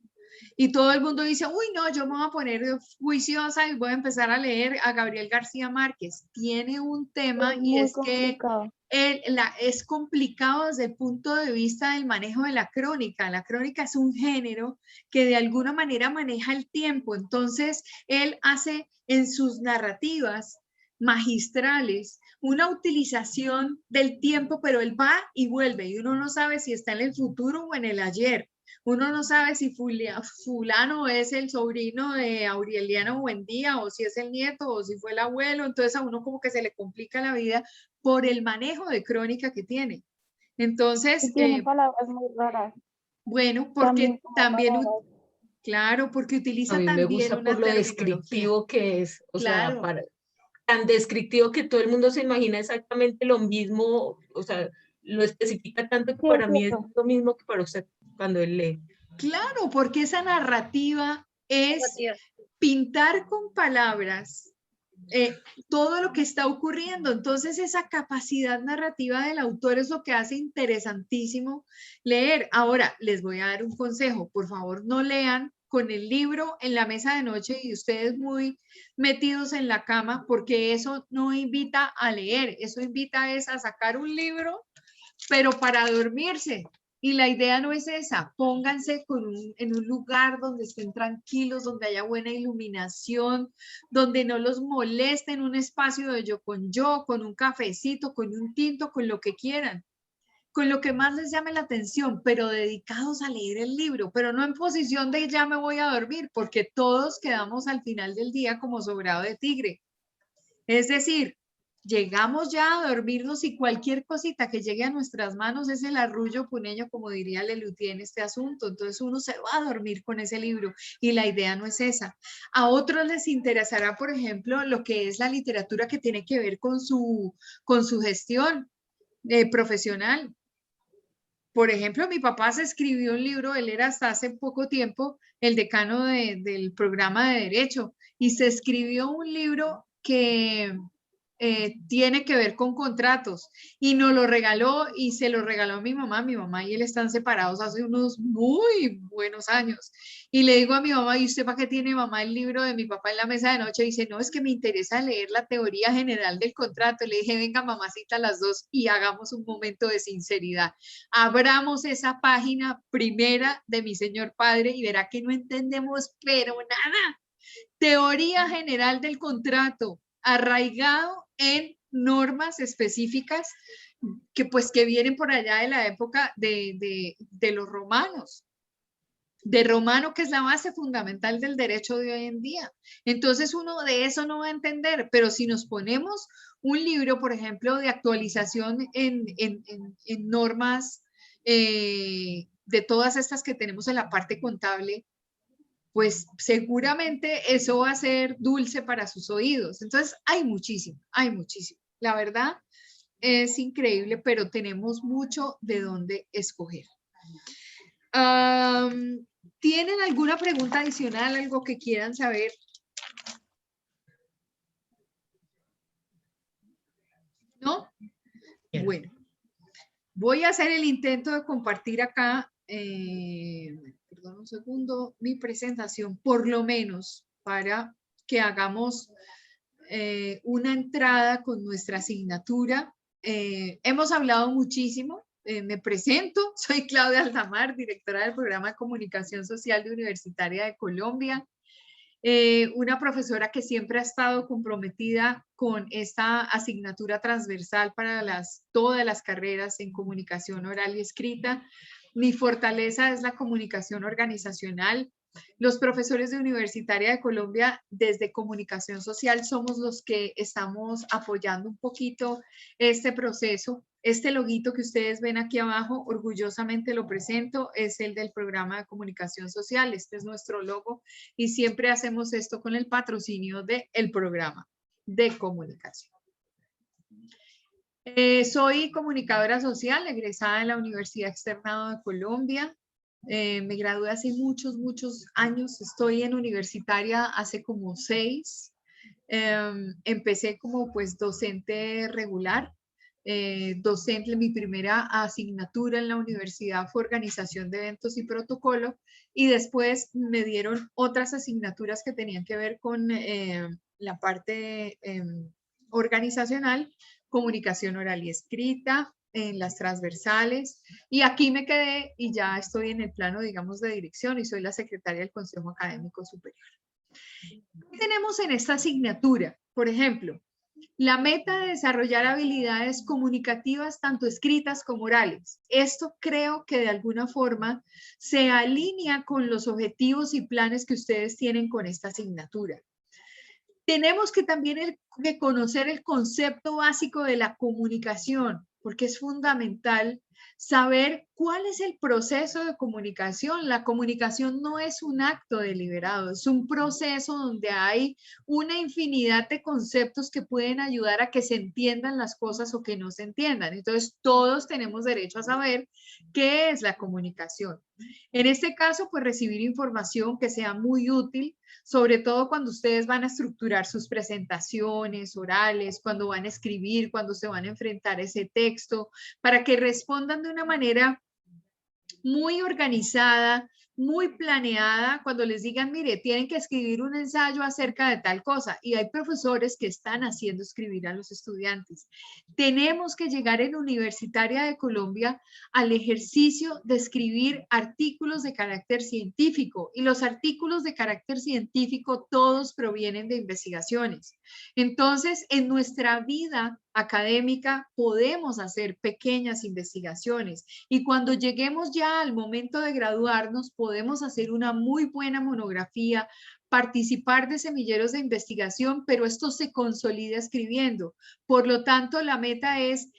Y todo el mundo dice, uy, no, yo me voy a poner juiciosa y voy a empezar a leer a Gabriel García Márquez. Tiene un tema y es complicado. Que es complicado desde el punto de vista del manejo de la crónica. La crónica es un género que de alguna manera maneja el tiempo. Entonces, él hace en sus narrativas magistrales una utilización del tiempo, pero él va y vuelve y uno no sabe si está en el futuro o en el ayer. Uno no sabe si fulano es el sobrino de Aureliano Buendía o si es el nieto o si fue el abuelo. Entonces a uno como que se le complica la vida por el manejo de crónica que tiene. Entonces... tiene palabras muy raras. Bueno, porque también Claro, porque utiliza A mí me también gusta una por lo terminología. descriptivo que es, o sea, Claro. tan descriptivo que todo el mundo se imagina exactamente lo mismo, o sea, lo especifica tanto que Sí, es para mí es cierto. lo mismo que para usted cuando él lee. Claro, porque esa narrativa es pintar con palabras todo lo que está ocurriendo. Entonces, esa capacidad narrativa del autor es lo que hace interesantísimo leer. Ahora, les voy a dar un consejo. Por favor, no lean con el libro en la mesa de noche y ustedes muy metidos en la cama, porque eso no invita a leer. Eso invita es a sacar un libro, pero para dormirse. Y la idea no es esa, pónganse en un lugar donde estén tranquilos, donde haya buena iluminación, donde no los molesten, un espacio de yo, con un cafecito, con un tinto, con lo que quieran, con lo que más les llame la atención, pero dedicados a leer el libro, pero no en posición de ya me voy a dormir, porque todos quedamos al final del día como sobrado de tigre. Es decir, llegamos ya a dormirnos y cualquier cosita que llegue a nuestras manos es el arrullo puneño, como diría Lelutier en este asunto. Entonces uno se va a dormir con ese libro y la idea no es esa. A otros les interesará, por ejemplo, lo que es la literatura que tiene que ver con su gestión profesional. Por ejemplo, mi papá se escribió un libro, él era hasta hace poco tiempo el decano del programa de Derecho, y se escribió un libro que tiene que ver con contratos, y nos lo regaló y se lo regaló a mi mamá y él están separados hace unos muy buenos años. Y le digo a mi mamá, ¿y usted para qué tiene, mamá, el libro de mi papá en la mesa de noche? Y dice, no, es que me interesa leer la teoría general del contrato. Le dije, venga, mamacita, las dos y hagamos un momento de sinceridad. Abramos esa página primera de mi señor padre y verá que no entendemos, pero nada. Teoría general del contrato, arraigado en normas específicas que vienen por allá de la época de los romanos. De romano, que es la base fundamental del derecho de hoy en día. Entonces uno de eso no va a entender, pero si nos ponemos un libro, por ejemplo, de actualización en normas de todas estas que tenemos en la parte contable, pues seguramente eso va a ser dulce para sus oídos. Entonces hay muchísimo, hay muchísimo. La verdad es increíble, pero tenemos mucho de dónde escoger. ¿Tienen alguna pregunta adicional, algo que quieran saber? ¿No? Bueno, voy a hacer el intento de compartir acá, perdón un segundo, mi presentación, por lo menos para que hagamos una entrada con nuestra asignatura. Hemos hablado muchísimo. Me presento, soy Claudia Aldamar, directora del programa de Comunicación Social de Universitaria de Colombia, una profesora que siempre ha estado comprometida con esta asignatura transversal para todas las carreras en comunicación oral y escrita. Mi fortaleza es la comunicación organizacional. Los profesores de Universitaria de Colombia, desde Comunicación Social, somos los que estamos apoyando un poquito este proceso. Este loguito que ustedes ven aquí abajo, orgullosamente lo presento, es el del programa de Comunicación Social. Este es nuestro logo y siempre hacemos esto con el patrocinio del programa de comunicación. Soy comunicadora social, egresada de la Universidad Externado de Colombia. Me gradué hace muchos años. Estoy en Universitaria hace como 6. Empecé como pues docente regular. Docente, mi primera asignatura en la universidad fue organización de eventos y protocolo, y después me dieron otras asignaturas que tenían que ver con la parte organizacional, comunicación oral y escrita, en las transversales, y aquí me quedé y ya estoy en el plano, digamos, de dirección y soy la secretaria del Consejo Académico Superior. ¿Qué tenemos en esta asignatura? Por ejemplo, la meta de desarrollar habilidades comunicativas, tanto escritas como orales. Esto creo que de alguna forma se alinea con los objetivos y planes que ustedes tienen con esta asignatura. Tenemos que también que conocer el concepto básico de la comunicación, porque es fundamental saber ¿cuál es el proceso de comunicación? La comunicación no es un acto deliberado, es un proceso donde hay una infinidad de conceptos que pueden ayudar a que se entiendan las cosas o que no se entiendan. Entonces, todos tenemos derecho a saber qué es la comunicación. En este caso, pues recibir información que sea muy útil, sobre todo cuando ustedes van a estructurar sus presentaciones orales, cuando van a escribir, cuando se van a enfrentar a ese texto, para que respondan de una manera muy organizada, muy planeada, cuando les digan, mire, tienen que escribir un ensayo acerca de tal cosa, y hay profesores que están haciendo escribir a los estudiantes. Tenemos que llegar en Universitaria de Colombia al ejercicio de escribir artículos de carácter científico, y los artículos de carácter científico todos provienen de investigaciones. Entonces, en nuestra vida académica podemos hacer pequeñas investigaciones, y cuando lleguemos ya al momento de graduarnos podemos hacer una muy buena monografía, participar de semilleros de investigación, pero esto se consolida escribiendo. Por lo tanto, la meta es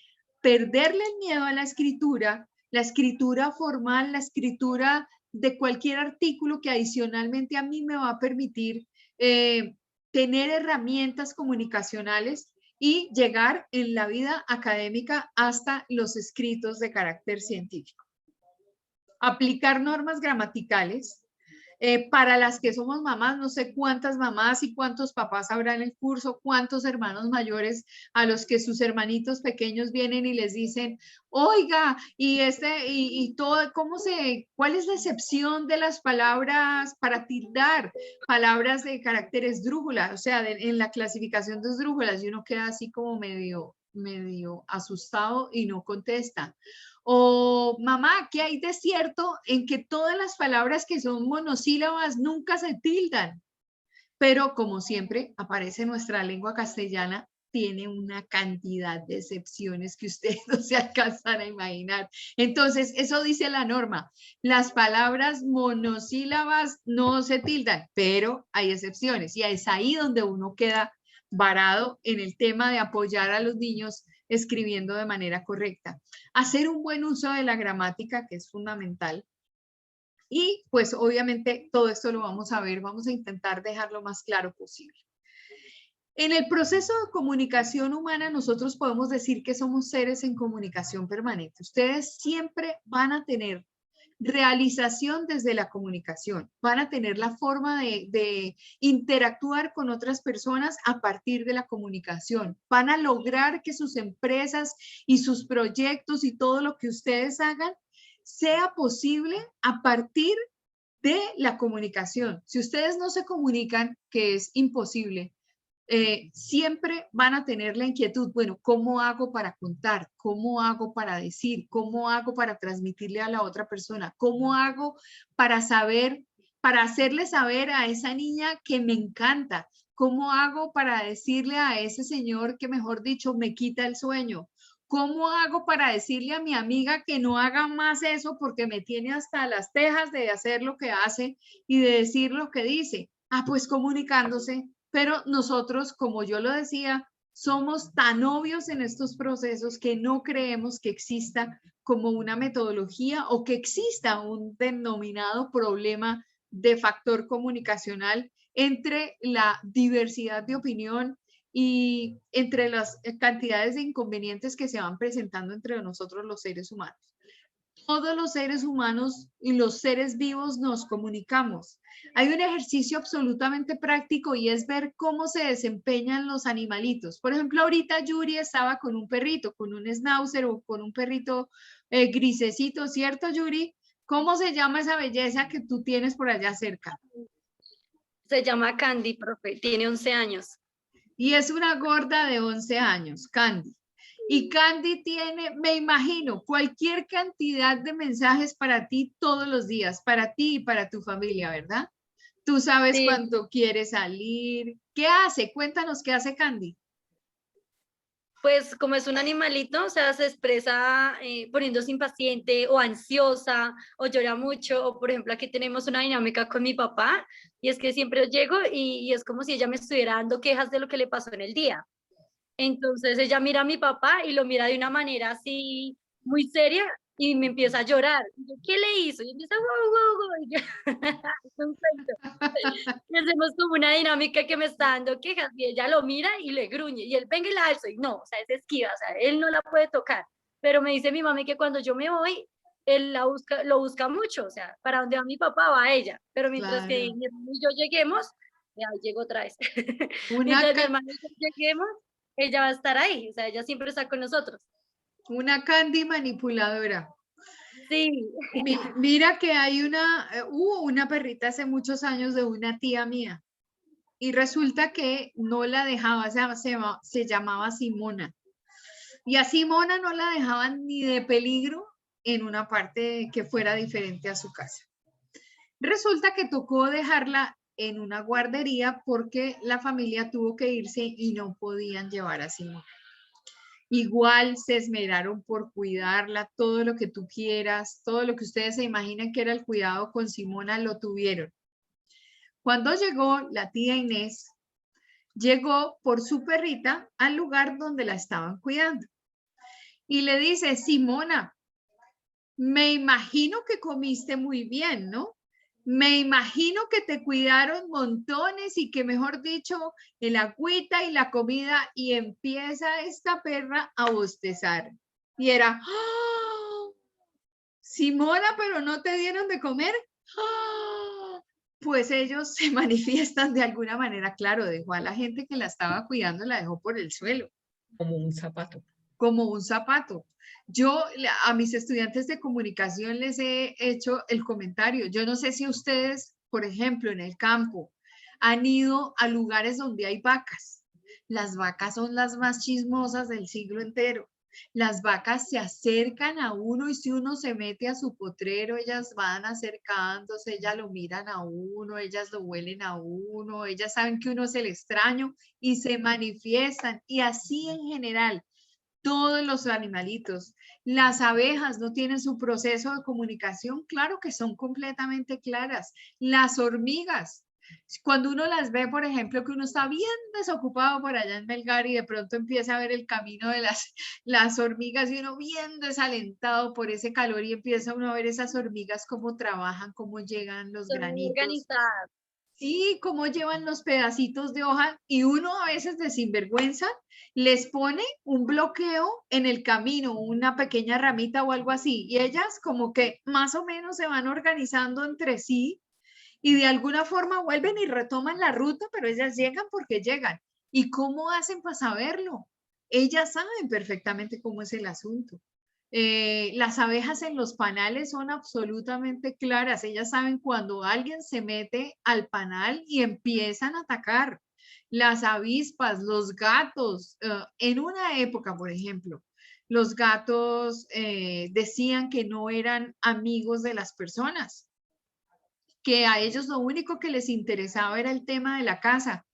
perderle el miedo a la escritura formal, la escritura de cualquier artículo que adicionalmente a mí me va a permitir tener herramientas comunicacionales y llegar en la vida académica hasta los escritos de carácter científico. Aplicar normas gramaticales. Para las que somos mamás, no sé cuántas mamás y cuántos papás habrá en el curso, cuántos hermanos mayores a los que sus hermanitos pequeños vienen y les dicen, oiga, todo, ¿cuál es la excepción de las palabras para tildar? Palabras de carácter esdrújula, o sea, en la clasificación de esdrújulas, y uno queda así como medio asustado y no contesta. O mamá, ¿qué hay de cierto en que todas las palabras que son monosílabas nunca se tildan? Pero como siempre aparece nuestra lengua castellana, tiene una cantidad de excepciones que ustedes no se alcanzan a imaginar. Entonces, eso dice la norma. Las palabras monosílabas no se tildan, pero hay excepciones. Y es ahí donde uno queda varado en el tema de apoyar a los niños escribiendo de manera correcta. Hacer un buen uso de la gramática, que es fundamental. Y pues obviamente todo esto lo vamos a ver, vamos a intentar dejar lo más claro posible. En el proceso de comunicación humana nosotros podemos decir que somos seres en comunicación permanente. Ustedes siempre van a tener realización desde la comunicación, van a tener la forma de interactuar con otras personas a partir de la comunicación, van a lograr que sus empresas y sus proyectos y todo lo que ustedes hagan sea posible a partir de la comunicación. Si ustedes no se comunican, que es imposible, siempre van a tener la inquietud, bueno, ¿cómo hago para contar? ¿Cómo hago para decir? ¿Cómo hago para transmitirle a la otra persona? ¿Cómo hago para saber, para hacerle saber a esa niña que me encanta? ¿Cómo hago para decirle a ese señor que, mejor dicho, me quita el sueño? ¿Cómo hago para decirle a mi amiga que no haga más eso porque me tiene hasta las tejas de hacer lo que hace y de decir lo que dice? Ah, pues comunicándose. Pero nosotros, como yo lo decía, somos tan obvios en estos procesos que no creemos que exista como una metodología o que exista un denominado problema de factor comunicacional entre la diversidad de opinión y entre las cantidades de inconvenientes que se van presentando entre nosotros los seres humanos. Todos los seres humanos y los seres vivos nos comunicamos. Hay un ejercicio absolutamente práctico y es ver cómo se desempeñan los animalitos. Por ejemplo, ahorita Yuri estaba con un perrito, con un schnauzer o con un perrito grisecito, ¿cierto, Yuri? ¿Cómo se llama esa belleza que tú tienes por allá cerca? Se llama Candy, profe, tiene 11 años. Y es una gorda de 11 años, Candy. Y Candy tiene, me imagino, cualquier cantidad de mensajes para ti todos los días, para ti y para tu familia, ¿verdad? Tú sabes sí. Cuándo quiere salir. ¿Qué hace? Cuéntanos qué hace Candy. Pues como es un animalito, o sea, se expresa poniéndose impaciente o ansiosa o llora mucho. O por ejemplo, aquí tenemos una dinámica con mi papá y es que siempre llego y es como si ella me estuviera dando quejas de lo que le pasó en el día. Entonces ella mira a mi papá y lo mira de una manera así muy seria y me empieza a llorar. Y yo, ¿qué le hizo? Y empieza, wow, wow, wow. Y yo, es un cuento. Y hacemos como una dinámica que me está dando quejas y ella lo mira y le gruñe y él venga y la alzo y no, o sea, es esquiva, o sea, él no la puede tocar. Pero me dice mi mami que cuando yo me voy, él lo busca mucho, o sea, para donde va mi papá va ella, pero mientras que Claro. mi hermano y yo lleguemos, ya llegó otra vez. Una, Mientras mi hermano y yo lleguemos, ella va a estar ahí, o sea, ella siempre está con nosotros. una Candy manipuladora. Sí. Mira que hay hubo una perrita hace muchos años de una tía mía y resulta que no la dejaba, se llamaba Simona. Y a Simona no la dejaban ni de peligro en una parte que fuera diferente a su casa. Resulta que tocó dejarla en una guardería porque la familia tuvo que irse y no podían llevar a Simona. Igual se esmeraron por cuidarla, todo lo que tú quieras, todo lo que ustedes se imaginan que era el cuidado con Simona, lo tuvieron. Cuando llegó la tía Inés, llegó por su perrita al lugar donde la estaban cuidando. Y le dice, Simona, me imagino que comiste muy bien, ¿no? Me imagino que te cuidaron montones y que, mejor dicho, el agüita y la comida, y empieza esta perra a bostezar. Y era, ¡ah! Simona, ¿pero no te dieron de comer? ¡Ah! Pues ellos se manifiestan de alguna manera. Claro, dejó a la gente que la estaba cuidando, la dejó por el suelo. Como un zapato. Como un zapato. Yo a mis estudiantes de comunicación les he hecho el comentario. Yo no sé si ustedes, por ejemplo, en el campo, han ido a lugares donde hay vacas. Las vacas son las más chismosas del siglo entero. Las vacas se acercan a uno y si uno se mete a su potrero, ellas van acercándose, ellas lo miran a uno, ellas lo huelen a uno, ellas saben que uno es el extraño y se manifiestan. Y así en general. Todos los animalitos, las abejas no tienen su proceso de comunicación, claro que son completamente claras. Las hormigas, cuando uno las ve, por ejemplo, que uno está bien desocupado por allá en Melgar y de pronto empieza a ver el camino de las hormigas y uno bien desalentado por ese calor y empieza uno a ver esas hormigas cómo trabajan, cómo llegan los Son muy granitos. organizadas. Sí, cómo llevan los pedacitos de hoja y uno a veces de sinvergüenza les pone un bloqueo en el camino, una pequeña ramita o algo así, y ellas como que más o menos se van organizando entre sí y de alguna forma vuelven y retoman la ruta, pero ellas llegan porque llegan. ¿Y cómo hacen para saberlo? Ellas saben perfectamente cómo es el asunto. Las abejas en los panales son absolutamente claras. Ellas saben cuando alguien se mete al panal y empiezan a atacar. Las avispas, los gatos. En una época, por ejemplo, los gatos decían que no eran amigos de las personas, que a ellos lo único que les interesaba era el tema de la casa.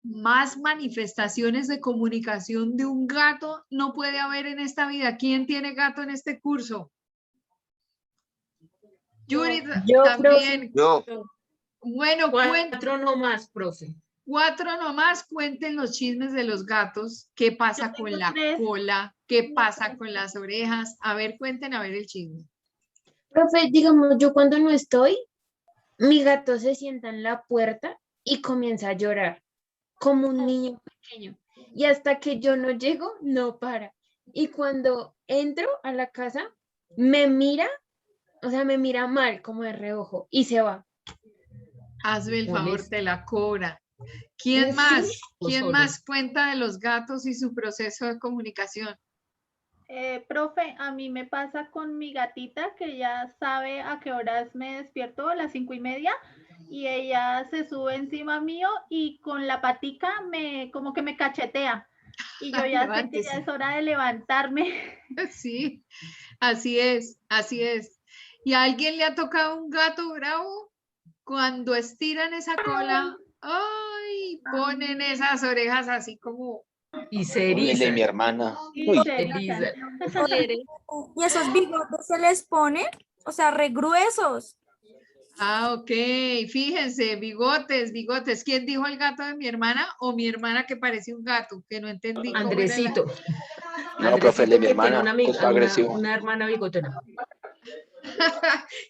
Más manifestaciones de comunicación de un gato no puede haber en esta vida. ¿Quién tiene gato en este curso? Yuri también. Yo. Bueno, 4 nomás, profe. 4 nomás, cuenten los chismes de los gatos. ¿Qué pasa con la cola? ¿Qué pasa con las orejas? A ver, cuenten, a ver el chisme. Profe, digamos, yo cuando no estoy, mi gato se sienta en la puerta y comienza a llorar, como un niño pequeño. Y hasta que yo no llego, no para. Y cuando entro a la casa, me mira, o sea, me mira mal, como de reojo, y se va. Hazme el favor, te la cobra. ¿Quién más? ¿Quién más cuenta de los gatos y su proceso de comunicación? Profe, a mí me pasa con mi gatita que ya sabe a qué horas me despierto, a las 5:30, y ella se sube encima mío y con la patica como que me cachetea. Y yo ya sé que ya es hora de levantarme. Sí, así es, así es. ¿Y a alguien le ha tocado un gato bravo? Cuando estiran esa cola, ¡ay! Ponen esas orejas así como... Y se El de erizan. mi hermana. Y Uy. se erizan. Y esos bigotes se les ponen, o sea, regruesos. Ah, ok. Fíjense, bigotes, bigotes. ¿Quién dijo el gato de mi hermana o mi hermana que parece un gato? Que no entendí. Andresito. No, profe, el de mi Andresito que tiene hermana, que es agresivo. una hermana bigotona.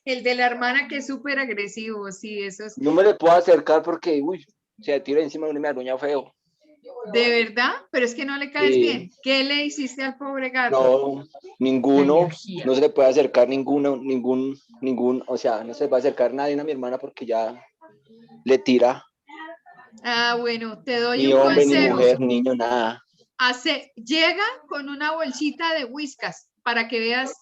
El de la hermana que es súper agresivo, sí, eso es. No me le puedo acercar porque, uy, se tira encima de uno y me aruña feo. ¿De verdad? Pero es que no le caes Sí. bien. ¿Qué le hiciste al pobre gato? No, ninguno, no se le puede acercar ningún, o sea, no se le va a acercar nadie a mi hermana porque ya le tira. Ah, bueno, te doy Ni un hombre, ni consejo. mujer, niño, nada. Llega con una bolsita de Whiskas para que veas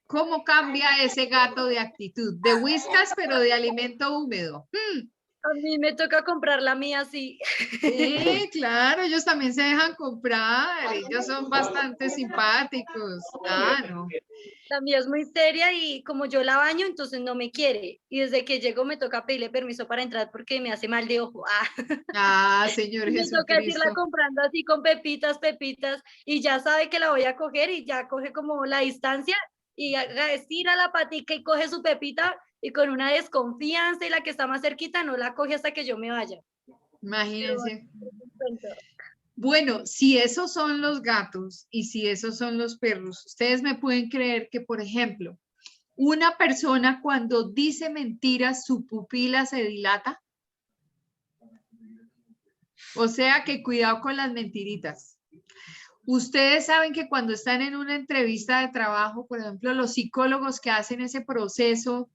cómo cambia ese gato de actitud. De Whiskas, pero de alimento húmedo. A mí me toca comprar la mía, sí. Sí, claro, ellos también se dejan comprar. Ellos son bastante simpáticos. Claro. La mía es muy seria y como yo la baño, entonces no me quiere. Y desde que llego me toca pedirle permiso para entrar porque me hace mal de ojo. Señor Me toca irla Jesucristo. comprando así con pepitas, y ya sabe que la voy a coger y ya coge como la distancia y estira la patica y coge su pepita y con una desconfianza y la que está más cerquita no la coge hasta que yo me vaya. Imagínense. Bueno, si esos son los gatos y si esos son los perros, ustedes me pueden creer que, por ejemplo, una persona cuando dice mentiras, su pupila se dilata. O sea que cuidado con las mentiritas. Ustedes saben que cuando están en una entrevista de trabajo, por ejemplo, los psicólogos que hacen ese proceso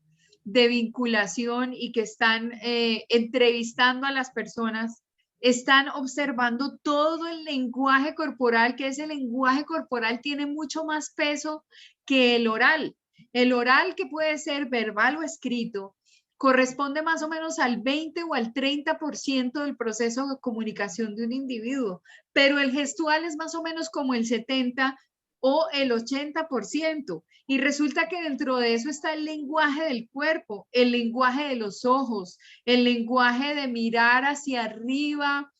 de vinculación y que están entrevistando a las personas, están observando todo el lenguaje corporal, que ese lenguaje corporal tiene mucho más peso que el oral. El oral, que puede ser verbal o escrito, corresponde más o menos al 20 o al 30% del proceso de comunicación de un individuo, pero el gestual es más o menos como el 70 o el 80%. Y resulta que dentro de eso está el lenguaje del cuerpo, el lenguaje de los ojos, el lenguaje de mirar hacia arriba,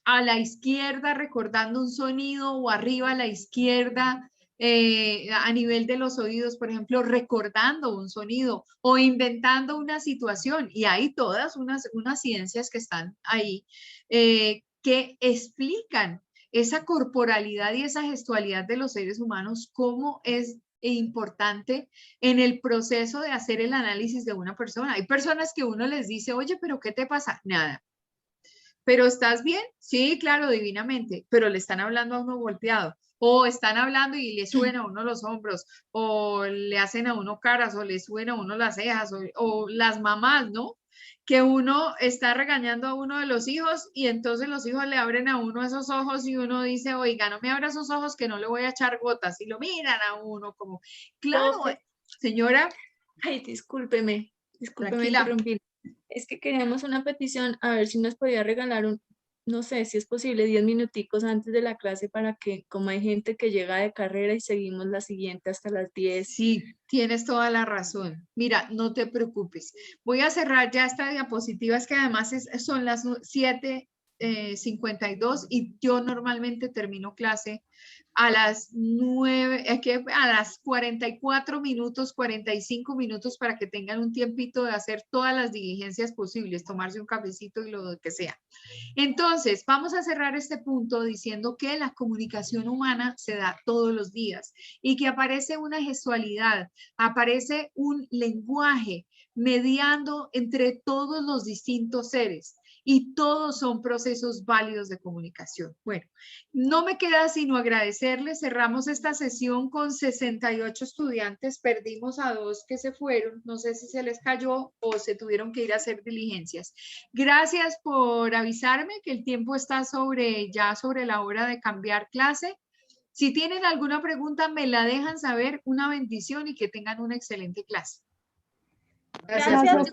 a la izquierda, recordando un sonido, o arriba a la izquierda, a nivel de los oídos, por ejemplo, recordando un sonido o inventando una situación. Y hay todas unas ciencias que están ahí que explican esa corporalidad y esa gestualidad de los seres humanos, cómo es importante en el proceso de hacer el análisis de una persona. Hay personas que uno les dice, oye, pero ¿qué te pasa? Nada. ¿Pero estás bien? Sí, claro, divinamente, pero le están hablando a uno volteado, o están hablando y le suben a uno los hombros, o le hacen a uno caras, o le suben a uno las cejas, o las mamás, ¿no? Que uno está regañando a uno de los hijos y entonces los hijos le abren a uno esos ojos y uno dice, oiga, no me abra esos ojos que no le voy a echar gotas, y lo miran a uno como, claro, señora. Ay, discúlpeme Tranquila. interrumpir. Es que queríamos una petición, a ver si nos podía regalar no sé si es posible, 10 minuticos antes de la clase para que, como hay gente que llega de carrera y seguimos la siguiente hasta las 10. Sí, tienes toda la razón. Mira, no te preocupes. Voy a cerrar ya esta diapositiva, es que además son las 7:52 y yo normalmente termino clase a las 9, a las 44 minutos, 45 minutos para que tengan un tiempito de hacer todas las diligencias posibles, tomarse un cafecito y lo que sea. Entonces, vamos a cerrar este punto diciendo que la comunicación humana se da todos los días y que aparece una gestualidad, aparece un lenguaje mediando entre todos los distintos seres. Y todos son procesos válidos de comunicación. Bueno, no me queda sino agradecerles. Cerramos esta sesión con 68 estudiantes. Perdimos a 2 que se fueron. No sé si se les cayó o se tuvieron que ir a hacer diligencias. Gracias por avisarme que el tiempo está ya sobre la hora de cambiar clase. Si tienen alguna pregunta, me la dejan saber. Una bendición y que tengan una excelente clase. Gracias,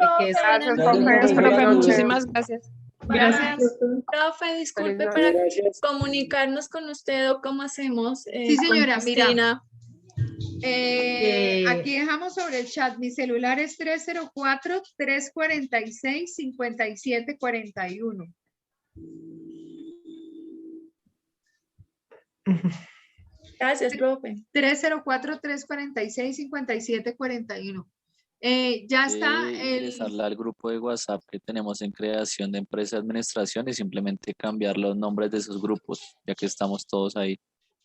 profe. Muchísimas gracias. Gracias. Profe, disculpe, para comunicarnos con usted o cómo hacemos. Sí, señora, con mira. Aquí dejamos sobre el chat. Mi celular es 304-346-5741. Gracias, profe. 304-346-5741. Ya está ingresarla al grupo de WhatsApp que tenemos en creación de empresa de administración y simplemente cambiar los nombres de esos grupos, ya que estamos todos ahí.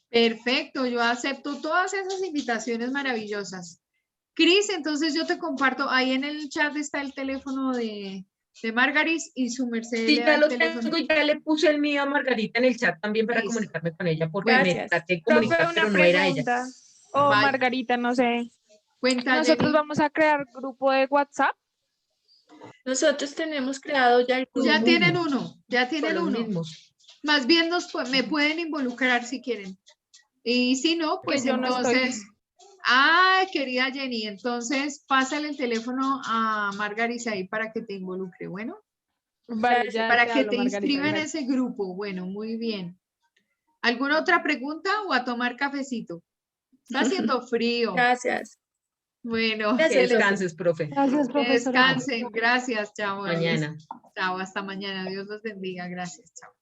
Perfecto, yo acepto todas esas invitaciones maravillosas. Cris, entonces yo te comparto, ahí en el chat está el teléfono de Margaris y su merced Sí, le da ya el lo teléfono. tengo, ya le puse el mío a Margarita en el chat también para Listo. comunicarme con ella, porque me Gracias. traté de Profe, comunicar, una pero no era ella. pregunta. O Vaya. Margarita, no sé. Cuenta, Nosotros Jenny. vamos a crear grupo de WhatsApp. Nosotros tenemos creado ya el Ya grupo. tienen uno, ya Son tienen los uno. mismos. Más bien me pueden involucrar si quieren. Y si no, pues yo no estoy. entonces, ah, querida Jenny, entonces pásale el teléfono a Margaris ahí para que te involucre, bueno, Vale, ya para te que hablo, te Margarita, inscriba en gracias. ese grupo. Bueno, muy bien. ¿Alguna otra pregunta o a tomar cafecito? Está haciendo frío. Gracias. Bueno, Que Gracias, profe. descanses, profe. Gracias, que profesora. descansen. Gracias, chao. Mañana. Chao, hasta mañana. Dios los bendiga. Gracias, chao.